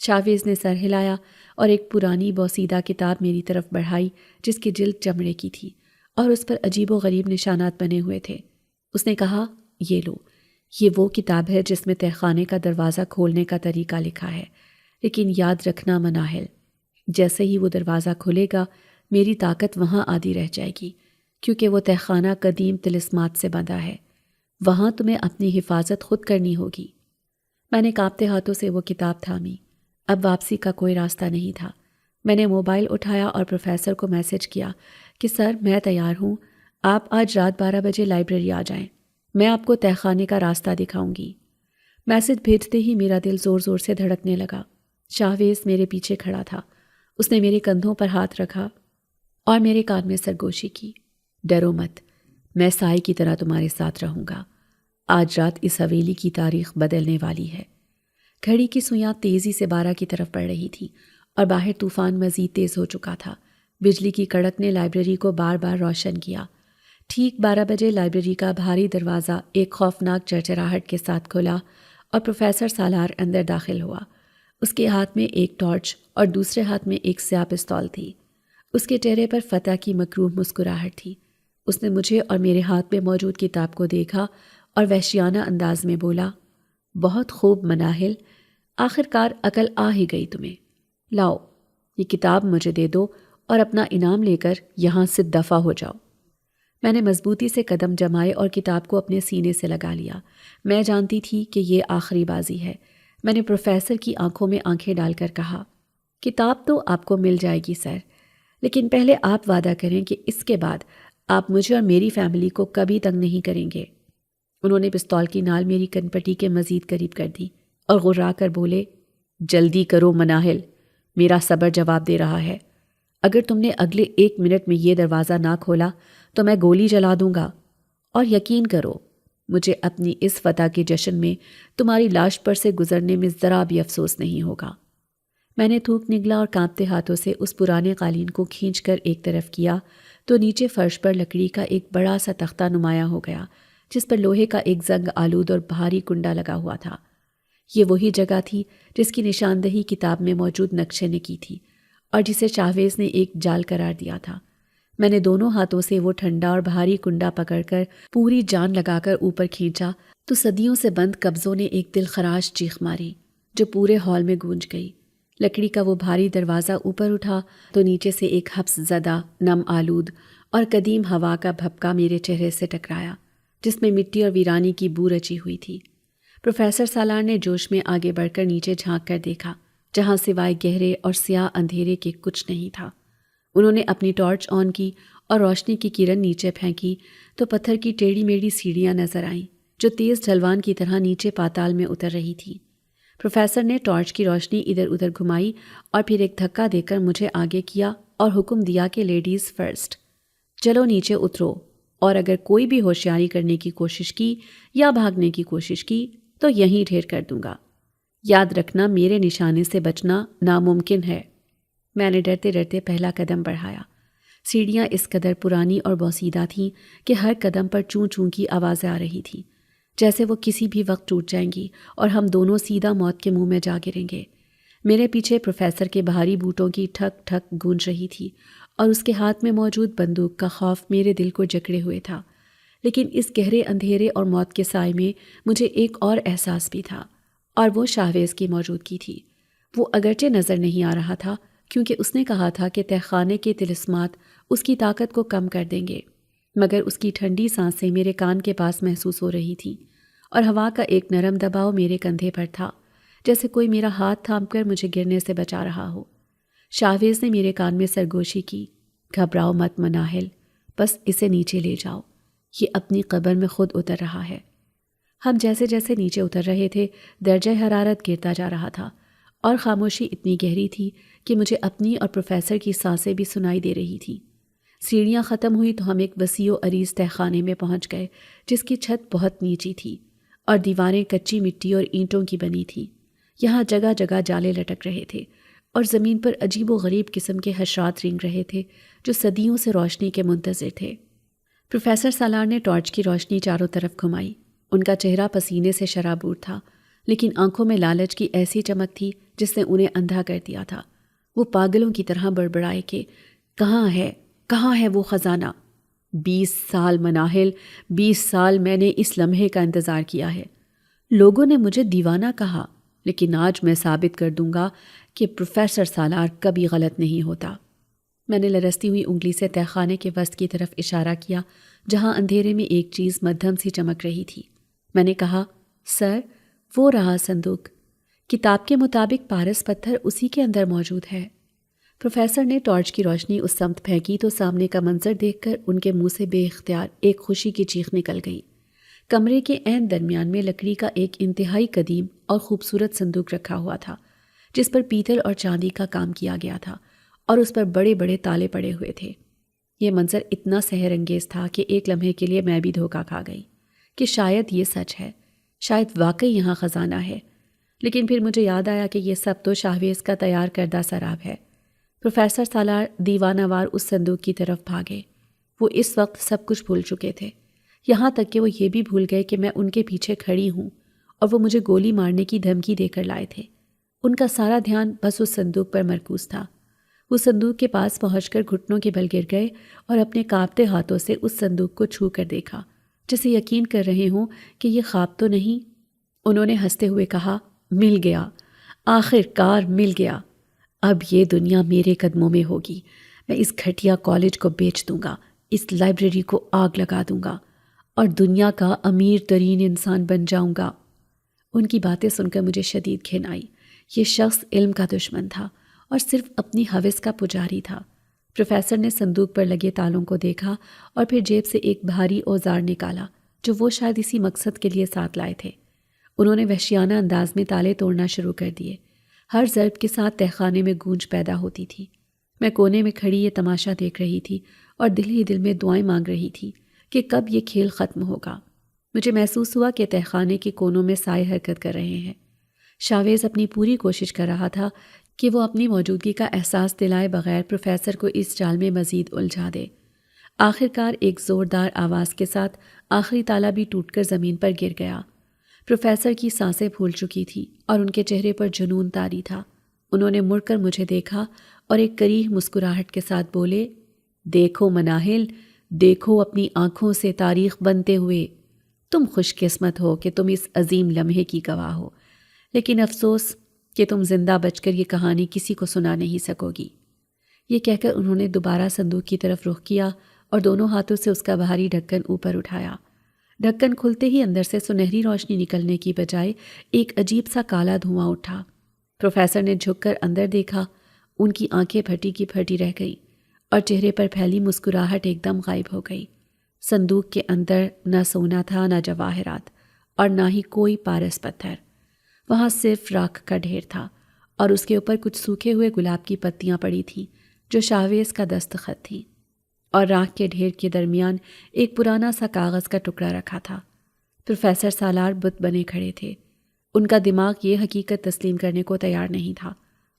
شاویز نے سر ہلایا اور ایک پرانی بوسیدہ کتاب میری طرف بڑھائی جس کی جلد چمڑے کی تھی اور اس پر عجیب و غریب نشانات بنے ہوئے تھے۔ اس نے کہا، یہ لو، یہ وہ کتاب ہے جس میں تہہ خانے کا دروازہ کھولنے کا طریقہ لکھا ہے، لیکن یاد رکھنا مناہل، جیسے ہی وہ دروازہ کھلے گا میری طاقت وہاں آدھی رہ جائے گی، کیونکہ وہ تہہ خانہ قدیم طلسمات سے بندھا ہے، وہاں تمہیں اپنی حفاظت خود کرنی ہوگی۔ میں نے کانپتے ہاتھوں سے وہ کتاب تھامی۔ اب واپسی کا کوئی راستہ نہیں تھا۔ میں نے موبائل اٹھایا اور پروفیسر کو میسج کیا کہ سر، میں تیار ہوں، آپ آج رات 12 بجے لائبریری آ جائیں، میں آپ کو تہہ خانے کا راستہ دکھاؤں گی۔ میسج بھیجتے ہی میرا دل زور زور سے دھڑکنے لگا۔ شاویز میرے پیچھے کھڑا تھا، اس نے میرے کندھوں پر ہاتھ رکھا اور میرے کان میں سرگوشی کی۔ ڈرو مت، میں سائے کی طرح تمہارے ساتھ رہوں گا۔ آج رات اس حویلی کی تاریخ بدلنے والی ہے۔ گھڑی کی سوئیاں تیزی سے 12 کی طرف بڑھ رہی تھیں اور باہر طوفان مزید تیز ہو چکا تھا۔ بجلی کی کڑک نے لائبریری کو بار بار روشن کیا۔ ٹھیک 12 بجے لائبریری کا بھاری دروازہ ایک خوفناک چرچراہٹ کے ساتھ کھلا اور پروفیسر سالار اندر داخل ہوا۔ اس کے ہاتھ میں ایک ٹارچ اور دوسرے ہاتھ میں ایک سیاہ پستول تھی۔ اس کے چہرے پر فتح کی مکروہ مسکراہٹ تھی۔ اس نے مجھے اور میرے ہاتھ میں موجود کتاب کو دیکھا اور وحشیانہ انداز میں بولا، بہت خوب مناہل، آخر کار عقل آ ہی گئی تمہیں۔ لاؤ، یہ کتاب مجھے دے دو اور اپنا انعام لے کر یہاں سے دفع ہو جاؤ۔ میں نے مضبوطی سے قدم جمائے اور کتاب کو اپنے سینے سے لگا لیا۔ میں جانتی تھی کہ یہ آخری بازی ہے۔ میں نے پروفیسر کی آنکھوں میں آنکھیں ڈال کر کہا، کتاب تو آپ کو مل جائے گی سر، لیکن پہلے آپ وعدہ کریں کہ اس کے بعد آپ مجھے اور میری فیملی کو کبھی تنگ نہیں کریں گے۔ انہوں نے پستول کی نال میری کن پٹی کے مزید قریب کر دی اور غرا کر بولے، جلدی کرو مناہل، میرا صبر جواب دے رہا ہے۔ اگر تم نے اگلے 1 منٹ میں یہ دروازہ نہ کھولا تو میں گولی چلا دوں گا، اور یقین کرو مجھے اپنی اس فتح کے جشن میں تمہاری لاش پر سے گزرنے میں ذرا بھی افسوس نہیں ہوگا۔ میں نے تھوک نگلا اور کانپتے ہاتھوں سے اس پرانے قالین کو کھینچ کر ایک طرف کیا تو نیچے فرش پر لکڑی کا ایک بڑا سا تختہ نمایاں ہو گیا جس پر لوہے کا ایک زنگ آلود اور بھاری کنڈا لگا ہوا تھا۔ یہ وہی جگہ تھی جس کی نشاندہی کتاب میں موجود نقشے نے کی تھی اور جسے شاویز نے ایک جال قرار دیا تھا۔ میں نے دونوں ہاتھوں سے وہ ٹھنڈا اور بھاری کنڈا پکڑ کر پوری جان لگا کر اوپر کھینچا تو صدیوں سے بند قبضوں نے ایک دل خراش چیخ ماری جو پورے ہال میں گونج گئی۔ لکڑی کا وہ بھاری دروازہ اوپر اٹھا تو نیچے سے ایک حبس زدہ، نم آلود اور قدیم ہوا کا بھپکا میرے چہرے سے ٹکرایا جس میں مٹی اور ویرانی کی بو رچی ہوئی تھی۔ پروفیسر سالار نے جوش میں آگے بڑھ کر نیچے جھانک کر دیکھا جہاں سوائے گہرے اور سیاہ اندھیرے کے کچھ نہیں تھا۔ انہوں نے اپنی ٹارچ آن کی اور روشنی کی کرن نیچے پھینکی تو پتھر کی ٹیڑھی میڑھی سیڑھیاں نظر آئیں جو تیز ڈھلوان کی طرح نیچے پاتال میں اتر رہی تھی۔ پروفیسر نے ٹارچ کی روشنی ادھر ادھر گھمائی اور پھر ایک دھکا دے کر مجھے آگے کیا اور حکم دیا کہ لیڈیز فرسٹ، چلو نیچے اترو، اور اگر کوئی بھی ہوشیاری کرنے کی کوشش کی یا بھاگنے کی کوشش کی تو یہیں ڈھیر کر دوں گا۔ یاد رکھنا میرے نشانے سے بچنا ناممکن ہے۔ میں نے ڈرتے ڈرتے پہلا قدم بڑھایا۔ سیڑھیاں اس قدر پرانی اور بوسیدہ تھیں کہ ہر قدم پر چوں چوں کی آوازیں آ رہی تھیں، جیسے وہ کسی بھی وقت ٹوٹ جائیں گی اور ہم دونوں سیدھا موت کے منہ میں جا گریں گے۔ میرے پیچھے پروفیسر کے بھاری بوٹوں کی ٹھک ٹھک گونج رہی تھی اور اس کے ہاتھ میں موجود بندوق کا خوف میرے دل کو جکڑے ہوئے تھا، لیکن اس گہرے اندھیرے اور موت کے سائے میں مجھے ایک اور احساس بھی تھا، اور وہ شاویز کی موجودگی تھی۔ وہ اگرچہ نظر نہیں آ رہا تھا کیونکہ اس نے کہا تھا کہ تہہ خانے کے طلسمات اس کی طاقت کو کم کر دیں گے، مگر اس کی ٹھنڈی سانسیں میرے کان کے پاس محسوس ہو رہی تھیں اور ہوا کا ایک نرم دباؤ میرے کندھے پر تھا، جیسے کوئی میرا ہاتھ تھام کر مجھے گرنے سے بچا رہا ہو۔ شاویز نے میرے کان میں سرگوشی کی، گھبراؤ مت مناہل، بس اسے نیچے لے جاؤ، یہ اپنی قبر میں خود اتر رہا ہے۔ ہم جیسے جیسے نیچے اتر رہے تھے درجہ حرارت گرتا جا رہا تھا اور خاموشی اتنی گہری تھی کہ مجھے اپنی اور پروفیسر کی سانسیں بھی سنائی دے رہی تھیں۔ سیڑھیاں ختم ہوئی تو ہم ایک وسیع و عریض تہخانے میں پہنچ گئے جس کی چھت بہت نیچی تھی اور دیواریں کچی مٹی اور اینٹوں کی بنی تھیں۔ یہاں جگہ جگہ جالے لٹک رہے تھے اور زمین پر عجیب و غریب قسم کے حشرات رینگ رہے تھے جو صدیوں سے روشنی کے منتظر تھے۔ پروفیسر سالار نے ٹارچ کی روشنی چاروں طرف گھمائی۔ ان کا چہرہ پسینے سے شرابور تھا، لیکن آنکھوں میں لالچ کی ایسی چمک تھی جس نے انہیں اندھا کر دیا تھا۔ وہ پاگلوں کی طرح بڑبڑائے کہ کہاں ہے وہ خزانہ؟ 20 سال مناہل، 20 سال میں نے اس لمحے کا انتظار کیا ہے۔ لوگوں نے مجھے دیوانہ کہا، لیکن آج میں ثابت کر دوں گا کہ پروفیسر سالار کبھی غلط نہیں ہوتا۔ میں نے لرزتی ہوئی انگلی سے تہخانے کے وسط کی طرف اشارہ کیا جہاں اندھیرے میں ایک چیز مدھم سی چمک رہی تھی۔ میں نے کہا، سر، وہ رہا صندوق۔ کتاب کے مطابق پارس پتھر اسی کے اندر موجود ہے۔ پروفیسر نے ٹارچ کی روشنی اس سمت پھینکی تو سامنے کا منظر دیکھ کر ان کے منہ سے بے اختیار ایک خوشی کی چیخ نکل گئی۔ کمرے کے عین درمیان میں لکڑی کا ایک انتہائی قدیم اور خوبصورت صندوق رکھا ہوا تھا جس پر پیتل اور چاندی کا کام کیا گیا تھا اور اس پر بڑے بڑے تالے پڑے ہوئے تھے۔ یہ منظر اتنا سحر انگیز تھا کہ ایک لمحے کے لیے میں بھی دھوکہ کھا گئی کہ شاید یہ سچ ہے، شاید واقعی یہاں خزانہ ہے۔ لیکن پھر مجھے یاد آیا کہ یہ سب تو شاہویز کا تیار کردہ سراب ہے۔ پروفیسر سالار دیوانہ وار اس صندوق کی طرف بھاگے۔ وہ اس وقت سب کچھ بھول چکے تھے، یہاں تک کہ وہ یہ بھی بھول گئے کہ میں ان کے پیچھے کھڑی ہوں اور وہ مجھے گولی مارنے کی دھمکی دے کر لائے تھے۔ ان کا سارا دھیان بس اس صندوق پر مرکوز تھا۔ وہ صندوق کے پاس پہنچ کر گھٹنوں کے بل گر گئے اور اپنے کانپتے ہاتھوں سے اس صندوق کو چھو کر دیکھا، جیسے یقین کر رہے ہوں کہ یہ خواب تو نہیں۔ انہوں نے ہنستے ہوئے کہا، مل گیا، آخر کار مل گیا۔ اب یہ دنیا میرے قدموں میں ہوگی۔ میں اس گھٹیا کالج کو بیچ دوں گا، اس لائبریری کو آگ لگا دوں گا اور دنیا کا امیر ترین انسان بن جاؤں گا۔ ان کی باتیں سن کر مجھے شدید گھن آئی۔ یہ شخص علم کا دشمن تھا اور صرف اپنی ہوس کا پجاری تھا۔ پروفیسر نے صندوق پر لگے تالوں کو دیکھا اور پھر جیب سے ایک بھاری اوزار نکالا جو وہ شاید اسی مقصد کے لیے ساتھ لائے تھے۔ انہوں نے وحشیانہ انداز میں تالے توڑنا شروع کر دیے۔ ہر ضرب کے ساتھ تہخانے میں گونج پیدا ہوتی تھی۔ میں کونے میں کھڑی یہ تماشا دیکھ رہی تھی اور دل ہی دل میں دعائیں مانگ رہی تھی کہ کب یہ کھیل ختم ہوگا۔ مجھے محسوس ہوا کہ تہخانے کے کونوں میں سائے حرکت کر رہے ہیں۔ شاویز اپنی پوری کوشش کر رہا تھا کہ وہ اپنی موجودگی کا احساس دلائے بغیر پروفیسر کو اس جال میں مزید الجھا دے۔ آخرکار ایک زوردار آواز کے ساتھ آخری تالا بھی ٹوٹ کر زمین پر گر گیا۔ پروفیسر کی سانسیں پھول چکی تھی اور ان کے چہرے پر جنون طاری تھا۔ انہوں نے مڑ کر مجھے دیکھا اور ایک کریح مسکراہٹ کے ساتھ بولے، دیکھو مناہل، دیکھو اپنی آنکھوں سے تاریخ بنتے ہوئے۔ تم خوش قسمت ہو کہ تم اس عظیم لمحے کی گواہ ہو، لیکن افسوس کہ تم زندہ بچ کر یہ کہانی کسی کو سنا نہیں سکو گی۔ یہ کہہ کر انہوں نے دوبارہ صندوق کی طرف رخ کیا اور دونوں ہاتھوں سے اس کا بھاری ڈھکن اوپر اٹھایا۔ ڈھکن کھلتے ہی اندر سے سنہری روشنی نکلنے کی بجائے ایک عجیب سا کالا دھواں اٹھا۔ پروفیسر نے جھک کر اندر دیکھا۔ ان کی آنکھیں پھٹی کی پھٹی رہ گئی اور چہرے پر پھیلی مسکراہٹ ایک دم غائب ہو گئی۔ صندوق کے اندر نہ سونا تھا، نہ جواہرات اور نہ ہی کوئی پارس پتھر۔ وہاں صرف راکھ کا ڈھیر تھا اور اس کے اوپر کچھ سوکھے ہوئے گلاب کی پتیاں پڑی تھیں جو شاویز کا دستخط تھیں، اور راکھ کے ڈھیر کے درمیان ایک پرانا سا کاغذ کا ٹکڑا رکھا تھا۔ پروفیسر سالار بت بنے کھڑے تھے۔ ان کا دماغ یہ حقیقت تسلیم کرنے کو تیار نہیں تھا۔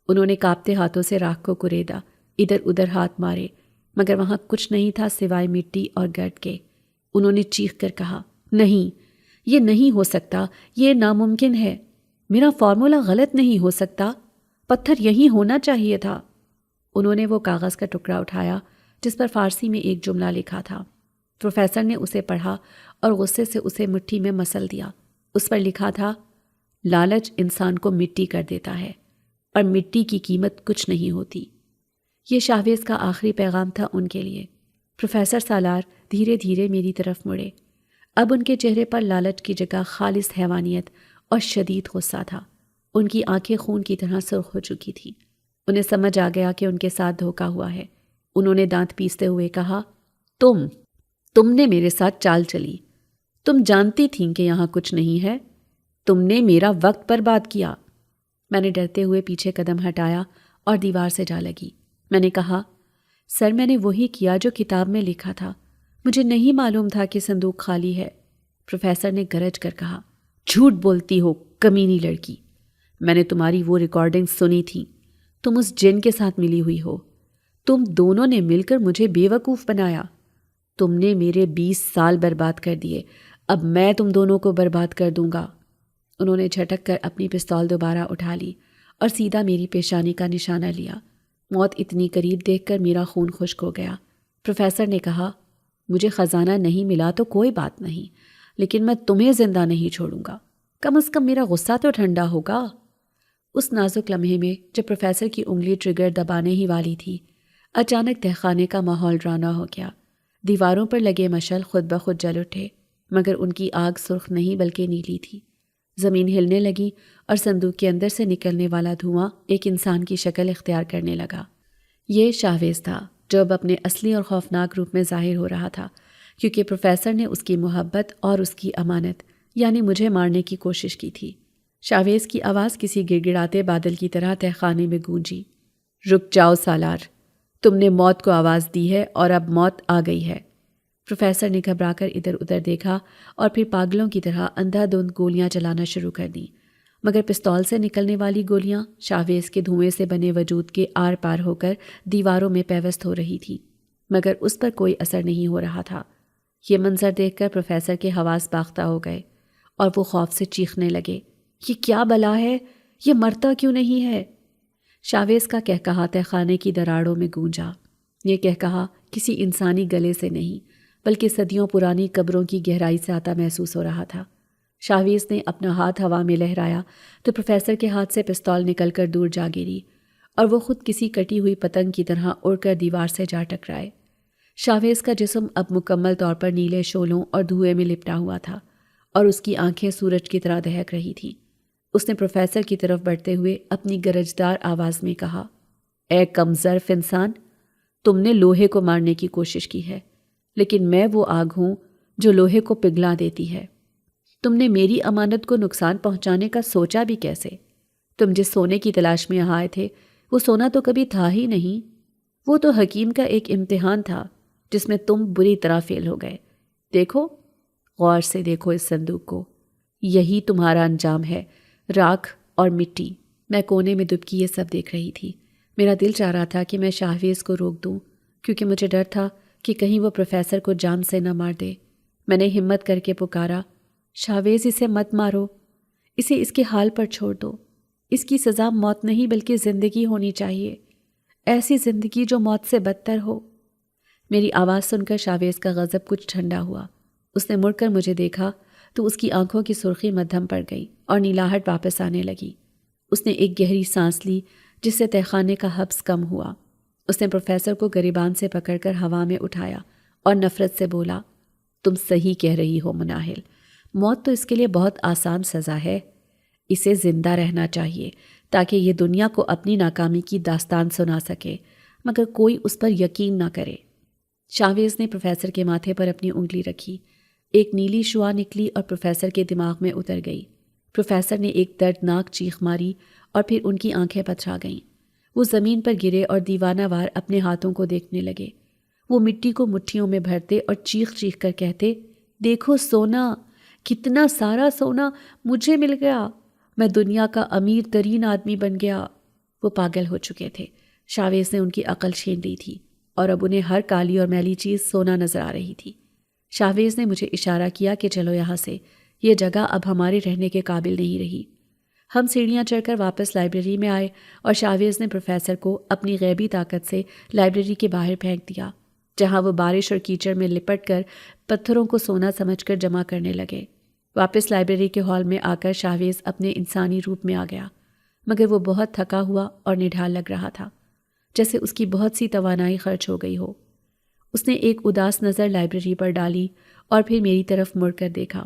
انہوں نے کانپتے ہاتھوں سے راکھ کو کریدا، ادھر ادھر ہاتھ مارے، مگر وہاں کچھ نہیں تھا سوائے مٹی اور گرد کے۔ انہوں نے چیخ کر کہا، نہیں، یہ نہیں ہو سکتا، یہ ناممکن ہے۔ میرا فارمولا غلط نہیں ہو سکتا، پتھر یہیں ہونا چاہیے تھا۔ انہوں نے وہ کاغذ کا ٹکڑا اٹھایا جس پر فارسی میں ایک جملہ لکھا تھا۔ پروفیسر نے اسے پڑھا اور غصے سے اسے مٹھی میں مسل دیا۔ اس پر لکھا تھا، لالچ انسان کو مٹی کر دیتا ہے اور مٹی کی قیمت کچھ نہیں ہوتی۔ یہ شاویز کا آخری پیغام تھا ان کے لیے۔ پروفیسر سالار دھیرے دھیرے میری طرف مڑے۔ اب ان کے چہرے پر لالچ کی جگہ خالص حیوانیت اور شدید غصہ تھا۔ ان کی آنکھیں خون کی طرح سرخ ہو چکی تھیں۔ انہیں سمجھ آ گیا کہ ان کے ساتھ دھوکہ ہوا ہے۔ انہوں نے دانت پیستے ہوئے کہا، تم نے میرے ساتھ چال چلی۔ تم جانتی تھیں کہ یہاں کچھ نہیں ہے۔ تم نے میرا وقت برباد کیا۔ میں نے ڈرتے ہوئے پیچھے قدم ہٹایا اور دیوار سے جا لگی۔ میں نے کہا، سر میں نے وہی کیا جو کتاب میں لکھا تھا، مجھے نہیں معلوم تھا کہ صندوق خالی ہے، پروفیسر نے گرج کر کہا۔ جھوٹ بولتی ہو کمینی لڑکی، میں نے تمہاری وہ ریکارڈنگ سنی تھی، تم اس جن کے ساتھ ملی ہوئی ہو، تم دونوں نے مل کر مجھے بے وقوف بنایا، تم نے میرے 20 سال برباد کر دیے، اب میں تم دونوں کو برباد کر دوں گا۔ انہوں نے جھٹک کر اپنی پستول دوبارہ اٹھا لی اور سیدھا میری پیشانی کا نشانہ لیا۔ موت اتنی قریب دیکھ کر میرا خون خشک ہو گیا۔ پروفیسر نے کہا، مجھے خزانہ نہیں ملا تو کوئی بات نہیں، لیکن میں تمہیں زندہ نہیں چھوڑوں گا، کم از کم میرا غصہ تو ٹھنڈا ہوگا۔ اس نازک لمحے میں جب پروفیسر کی انگلی ٹریگر دبانے ہی والی تھی، اچانک تہخانے کا ماحول ڈرانا ہو گیا۔ دیواروں پر لگے مشعل خود بخود جل اٹھے، مگر ان کی آگ سرخ نہیں بلکہ نیلی تھی۔ زمین ہلنے لگی اور صندوق کے اندر سے نکلنے والا دھواں ایک انسان کی شکل اختیار کرنے لگا۔ یہ شاویز تھا جو اب اپنے اصلی اور خوفناک روپ میں ظاہر ہو رہا تھا، کیونکہ پروفیسر نے اس کی محبت اور اس کی امانت یعنی مجھے مارنے کی کوشش کی تھی۔ شاویز کی آواز کسی گڑ گڑاتے بادل کی طرح تہخانے میں گونجی۔ رک جاؤ سالار، تم نے موت کو آواز دی ہے اور اب موت آ گئی ہے۔ پروفیسر نے گھبرا کر ادھر ادھر دیکھا اور پھر پاگلوں کی طرح اندھا دھند گولیاں چلانا شروع کر دیں، مگر پستول سے نکلنے والی گولیاں شاویز کے دھوئیں سے بنے وجود کے آر پار ہو کر دیواروں میں پیوست ہو رہی تھی، مگر اس پر کوئی اثر نہیں ہو رہا تھا۔ یہ منظر دیکھ کر پروفیسر کے حواس باختہ ہو گئے اور وہ خوف سے چیخنے لگے، یہ کیا بلا ہے، یہ مرتا کیوں نہیں ہے؟ شاویز کا کہکہا تہخانے کی دراڑوں میں گونجا۔ یہ کہکہا کسی انسانی گلے سے نہیں بلکہ صدیوں پرانی قبروں کی گہرائی سے آتا محسوس ہو رہا تھا۔ شاویز نے اپنا ہاتھ ہوا میں لہرایا تو پروفیسر کے ہاتھ سے پستول نکل کر دور جا گری اور وہ خود کسی کٹی ہوئی پتنگ کی طرح اڑ کر دیوار سے جا ٹکرائے۔ شاویز کا جسم اب مکمل طور پر نیلے شعلوں اور دھوئے میں لپٹا ہوا تھا اور اس کی آنکھیں سورج کی طرح دہک رہی تھیں۔ اس نے پروفیسر کی طرف بڑھتے ہوئے اپنی گرجدار آواز میں کہا، اے کمظرف انسان، تم نے لوہے کو مارنے کی کوشش کی ہے، لیکن میں وہ آگ ہوں جو لوہے کو پگھلا دیتی ہے۔ تم نے میری امانت کو نقصان پہنچانے کا سوچا بھی کیسے؟ تم جس سونے کی تلاش میں یہاں آئے تھے وہ سونا تو کبھی تھا ہی نہیں، وہ تو حکیم کا ایک امتحان تھا جس میں تم بری طرح فیل ہو گئے۔ دیکھو، غور سے دیکھو اس صندوق کو، یہی تمہارا انجام ہے، راکھ اور مٹی۔ میں کونے میں دبکی یہ سب دیکھ رہی تھی۔ میرا دل چاہ رہا تھا کہ میں شاویز کو روک دوں، کیونکہ مجھے ڈر تھا کہ کہیں وہ پروفیسر کو جان سے نہ مار دے۔ میں نے ہمت کر کے پکارا، شاویز اسے مت مارو، اسے اس کے حال پر چھوڑ دو، اس کی سزا موت نہیں بلکہ زندگی ہونی چاہیے، ایسی زندگی جو موت سے بدتر ہو۔ میری آواز سن کر شاویز کا غضب کچھ ٹھنڈا ہوا۔ اس نے مڑ کر مجھے دیکھا تو اس کی آنکھوں کی سرخی مدھم پڑ گئی اور نیلاہٹ واپس آنے لگی۔ اس نے ایک گہری سانس لی جس سے تہخانے کا حبس کم ہوا۔ اس نے پروفیسر کو گریبان سے پکڑ کر ہوا میں اٹھایا اور نفرت سے بولا، تم صحیح کہہ رہی ہو مناہل، موت تو اس کے لیے بہت آسان سزا ہے، اسے زندہ رہنا چاہیے تاکہ یہ دنیا کو اپنی ناکامی کی داستان سنا سکے، مگر کوئی اس پر یقین نہ کرے۔ شاویز نے پروفیسر کے ماتھے پر اپنی انگلی رکھی، ایک نیلی شعاع نکلی اور پروفیسر کے دماغ میں اتر گئی۔ پروفیسر نے ایک دردناک چیخ ماری اور پھر ان کی آنکھیں پتھرا گئیں۔ وہ زمین پر گرے اور دیوانہ وار اپنے ہاتھوں کو دیکھنے لگے۔ وہ مٹی کو مٹھیوں میں بھرتے اور چیخ چیخ کر کہتے، دیکھو سونا، کتنا سارا سونا مجھے مل گیا، میں دنیا کا امیر ترین آدمی بن گیا۔ وہ پاگل ہو چکے تھے۔ شاویز نے ان کی عقل چھین لی تھی اور اب انہیں ہر کالی اور میلی چیز سونا نظر آ رہی تھی۔ شاویز نے مجھے اشارہ کیا کہ چلو یہاں سے، یہ جگہ اب ہمارے رہنے کے قابل نہیں رہی۔ ہم سیڑھیاں چڑھ کر واپس لائبریری میں آئے اور شاویز نے پروفیسر کو اپنی غیبی طاقت سے لائبریری کے باہر پھینک دیا، جہاں وہ بارش اور کیچڑ میں لپٹ کر پتھروں کو سونا سمجھ کر جمع کرنے لگے۔ واپس لائبریری کے ہال میں آ کر شاویز اپنے انسانی روپ میں آ گیا، مگر وہ بہت تھکا ہوا اور نڈھال لگ رہا تھا، جیسے اس کی بہت سی توانائی خرچ ہو گئی ہو۔ اس نے ایک اداس نظر لائبریری پر ڈالی اور پھر میری طرف مڑ کر دیکھا۔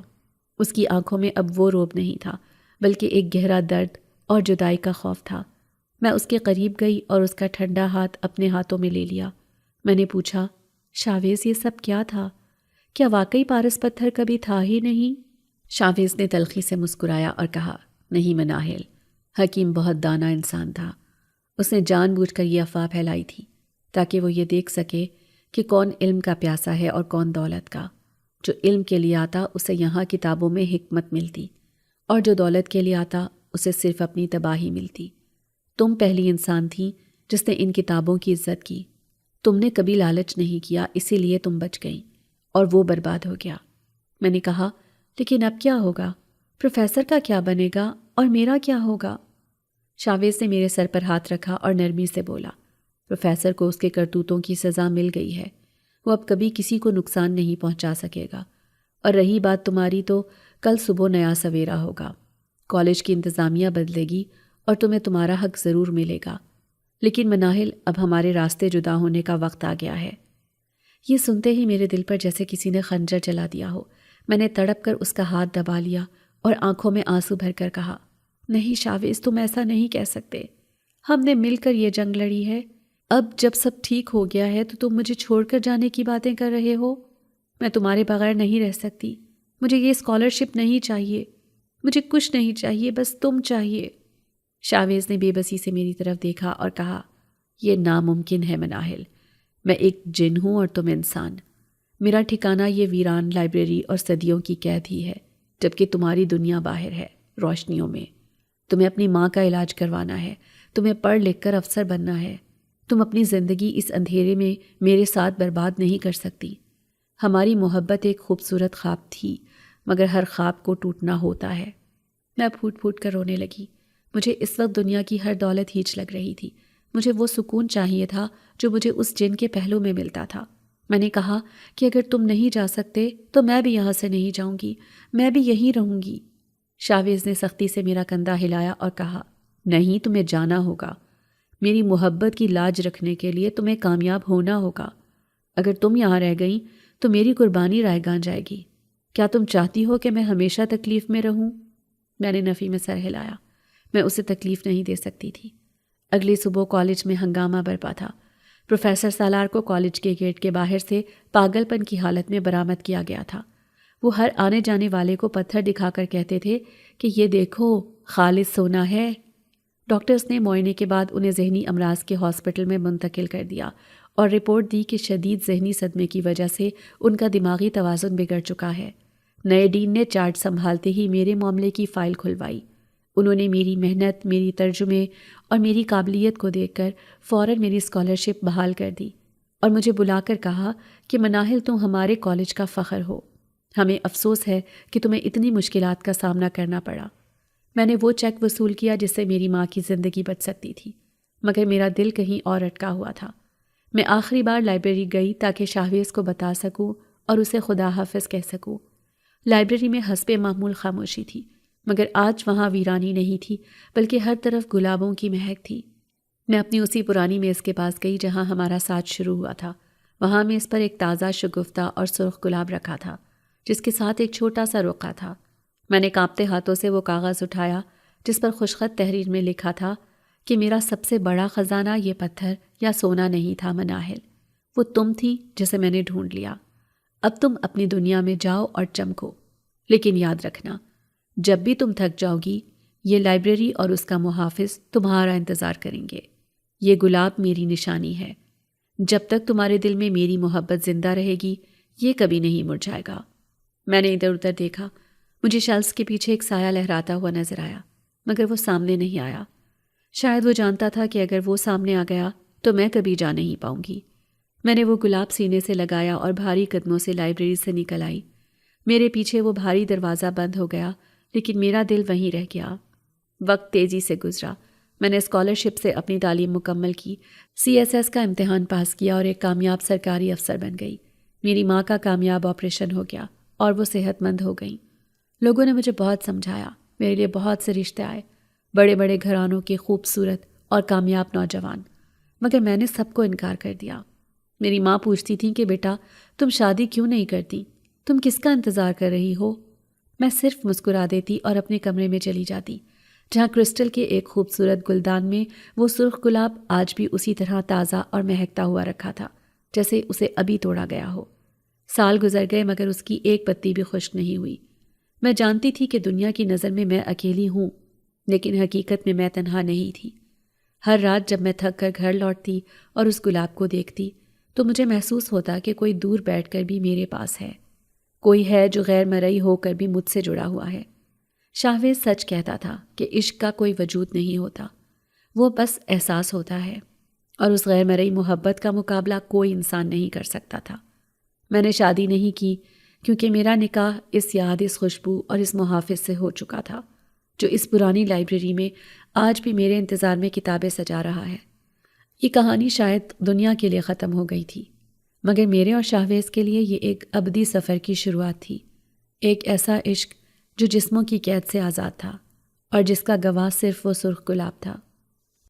اس کی آنکھوں میں اب وہ روب نہیں تھا بلکہ ایک گہرا درد اور جدائی کا خوف تھا۔ میں اس کے قریب گئی اور اس کا ٹھنڈا ہاتھ اپنے ہاتھوں میں لے لیا۔ میں نے پوچھا، شاویز یہ سب کیا تھا؟ کیا واقعی پارس پتھر کبھی تھا ہی نہیں؟ شاویز نے تلخی سے مسکرایا اور کہا، نہیں مناہل، حکیم بہت دانا انسان تھا، اس نے جان بوجھ کر یہ افواہ پھیلائی تھی تاکہ وہ یہ دیکھ سکے کہ کون علم کا پیاسا ہے اور کون دولت کا۔ جو علم کے لیے آتا اسے یہاں کتابوں میں حکمت ملتی، اور جو دولت کے لیے آتا اسے صرف اپنی تباہی ملتی۔ تم پہلی انسان تھی جس نے ان کتابوں کی عزت کی۔ تم نے کبھی لالچ نہیں کیا، اسی لیے تم بچ گئیں، اور وہ برباد ہو گیا۔ میں نے کہا، لیکن اب کیا ہوگا؟ پروفیسر کا کیا بنے گا اور میرا کیا ہوگا؟ شاویز نے میرے سر پر ہاتھ رکھا اور نرمی سے بولا، پروفیسر کو اس کے کرتوتوں کی سزا مل گئی ہے، وہ اب کبھی کسی کو نقصان نہیں پہنچا سکے گا۔ اور رہی بات تمہاری، تو کل صبح نیا سویرا ہوگا، کالج کی انتظامیہ بدلے گی اور تمہیں تمہارا حق ضرور ملے گا، لیکن مناہل اب ہمارے راستے جدا ہونے کا وقت آ گیا ہے۔ یہ سنتے ہی میرے دل پر جیسے کسی نے خنجر چلا دیا ہو۔ میں نے تڑپ کر اس کا ہاتھ دبا لیا اور آنکھوں میں آنسو بھر کر کہا، نہیں شاویز، تم ایسا نہیں کہہ سکتے، ہم نے مل کر یہ جنگ لڑی ہے۔ اب جب سب ٹھیک ہو گیا ہے تو تم مجھے چھوڑ کر جانے کی باتیں کر رہے ہو؟ میں تمہارے بغیر نہیں رہ سکتی، مجھے یہ اسکالرشپ نہیں چاہیے، مجھے کچھ نہیں چاہیے، بس تم چاہیے۔ شاویز نے بے بسی سے میری طرف دیکھا اور کہا، یہ ناممکن ہے مناہل، میں ایک جن ہوں اور تم انسان۔ میرا ٹھکانہ یہ ویران لائبریری اور صدیوں کی قید ہی ہے، جبکہ تمہاری دنیا باہر ہے، روشنیوں میں۔ تمہیں اپنی ماں کا علاج کروانا ہے، تمہیں پڑھ لکھ کر افسر بننا ہے۔ تم اپنی زندگی اس اندھیرے میں میرے ساتھ برباد نہیں کر سکتی۔ ہماری محبت ایک خوبصورت خواب تھی، مگر ہر خواب کو ٹوٹنا ہوتا ہے۔ میں پھوٹ پھوٹ کر رونے لگی۔ مجھے اس وقت دنیا کی ہر دولت ہیچ لگ رہی تھی۔ مجھے وہ سکون چاہیے تھا جو مجھے اس جن کے پہلو میں ملتا تھا۔ میں نے کہا کہ اگر تم نہیں جا سکتے تو میں بھی یہاں سے نہیں جاؤں گی، میں بھی یہیں رہوں گی۔ شاویز نے سختی سے میرا کندھا ہلایا اور کہا، نہیں، تمہیں جانا ہوگا۔ میری محبت کی لاج رکھنے کے لیے تمہیں کامیاب ہونا ہوگا۔ اگر تم یہاں رہ گئیں تو میری قربانی رائیگاں جائے گی۔ کیا تم چاہتی ہو کہ میں ہمیشہ تکلیف میں رہوں؟ میں نے نفی میں سر ہلایا۔ میں اسے تکلیف نہیں دے سکتی تھی۔ اگلی صبح کالج میں ہنگامہ برپا تھا۔ پروفیسر سالار کو کالج کے گیٹ کے باہر سے پاگل پن کی حالت میں برآمد کیا گیا تھا۔ وہ ہر آنے جانے والے کو پتھر دکھا کر کہتے تھے کہ یہ دیکھو، خالص سونا ہے۔ ڈاکٹرز نے معائنے کے بعد انہیں ذہنی امراض کے ہاسپٹل میں منتقل کر دیا اور رپورٹ دی کہ شدید ذہنی صدمے کی وجہ سے ان کا دماغی توازن بگڑ چکا ہے۔ نئے ڈین نے چارج سنبھالتے ہی میرے معاملے کی فائل کھلوائی۔ انہوں نے میری محنت، میری ترجمے اور میری قابلیت کو دیکھ کر فوراً میری اسکالرشپ بحال کر دی اور مجھے بلا کر کہا کہ مناہل، تم ہمارے کالج کا فخر ہو۔ ہمیں افسوس ہے کہ تمہیں اتنی مشکلات کا سامنا کرنا پڑا۔ میں نے وہ چیک وصول کیا جس سے میری ماں کی زندگی بچ سکتی تھی، مگر میرا دل کہیں اور اٹکا ہوا تھا۔ میں آخری بار لائبریری گئی تاکہ شاویز کو بتا سکوں اور اسے خدا حافظ کہہ سکوں۔ لائبریری میں حسب معمول خاموشی تھی، مگر آج وہاں ویرانی نہیں تھی، بلکہ ہر طرف گلابوں کی مہک تھی۔ میں اپنی اسی پرانی میز کے پاس گئی جہاں ہمارا ساتھ شروع ہوا تھا۔ وہاں میز پر ایک تازہ شگفتہ اور سرخ گلاب رکھا تھا، جس کے ساتھ ایک چھوٹا سا رقعہ تھا۔ میں نے کانپتے ہاتھوں سے وہ کاغذ اٹھایا جس پر خوشخط تحریر میں لکھا تھا کہ میرا سب سے بڑا خزانہ یہ پتھر یا سونا نہیں تھا مناہل، وہ تم تھی جسے میں نے ڈھونڈ لیا۔ اب تم اپنی دنیا میں جاؤ اور چمکو، لیکن یاد رکھنا، جب بھی تم تھک جاؤ گی، یہ لائبریری اور اس کا محافظ تمہارا انتظار کریں گے۔ یہ گلاب میری نشانی ہے۔ جب تک تمہارے دل میں میری محبت زندہ رہے گی، یہ کبھی نہیں مرجھائے گا۔ میں نے ادھر ادھر دیکھا۔ مجھے شیلفز کے پیچھے ایک سایہ لہراتا ہوا نظر آیا، مگر وہ سامنے نہیں آیا۔ شاید وہ جانتا تھا کہ اگر وہ سامنے آ گیا تو میں کبھی جا نہیں پاؤں گی۔ میں نے وہ گلاب سینے سے لگایا اور بھاری قدموں سے لائبریری سے نکل آئی۔ میرے پیچھے وہ بھاری دروازہ بند ہو گیا، لیکن میرا دل وہیں رہ گیا۔ وقت تیزی سے گزرا۔ میں نے اسکالرشپ سے اپنی تعلیم مکمل کی، CSS کا امتحان پاس کیا اور ایک کامیاب سرکاری افسر بن گئی۔ میری ماں کا کامیاب آپریشن ہو گیا اور وہ صحت مند ہو گئیں۔ لوگوں نے مجھے بہت سمجھایا، میرے لیے بہت سے رشتے آئے، بڑے بڑے گھرانوں کے خوبصورت اور کامیاب نوجوان، مگر میں نے سب کو انکار کر دیا۔ میری ماں پوچھتی تھی کہ بیٹا، تم شادی کیوں نہیں کرتی؟ تم کس کا انتظار کر رہی ہو؟ میں صرف مسکرا دیتی اور اپنے کمرے میں چلی جاتی، جہاں کرسٹل کے ایک خوبصورت گلدان میں وہ سرخ گلاب آج بھی اسی طرح تازہ اور مہکتا ہوا رکھا تھا جیسے اسے ابھی توڑا گیا ہو۔ سال گزر گئے مگر اس کی ایک پتی بھی خشک نہیں ہوئی۔ میں جانتی تھی کہ دنیا کی نظر میں اکیلی ہوں، لیکن حقیقت میں تنہا نہیں تھی۔ ہر رات جب میں تھک کر گھر لوٹتی اور اس گلاب کو دیکھتی تو مجھے محسوس ہوتا کہ کوئی دور بیٹھ کر بھی میرے پاس ہے، کوئی ہے جو غیر مرئی ہو کر بھی مجھ سے جڑا ہوا ہے۔ شاہویز سچ کہتا تھا کہ عشق کا کوئی وجود نہیں ہوتا، وہ بس احساس ہوتا ہے، اور اس غیر مرئی محبت کا مقابلہ کوئی انسان نہیں کر سکتا تھا۔ میں نے شادی نہیں کی کیونکہ میرا نکاح اس یاد، اس خوشبو اور اس محافظ سے ہو چکا تھا جو اس پرانی لائبریری میں آج بھی میرے انتظار میں کتابیں سجا رہا ہے۔ یہ کہانی شاید دنیا کے لیے ختم ہو گئی تھی، مگر میرے اور شاہویز کے لیے یہ ایک ابدی سفر کی شروعات تھی، ایک ایسا عشق جو جسموں کی قید سے آزاد تھا اور جس کا گواہ صرف وہ سرخ گلاب تھا۔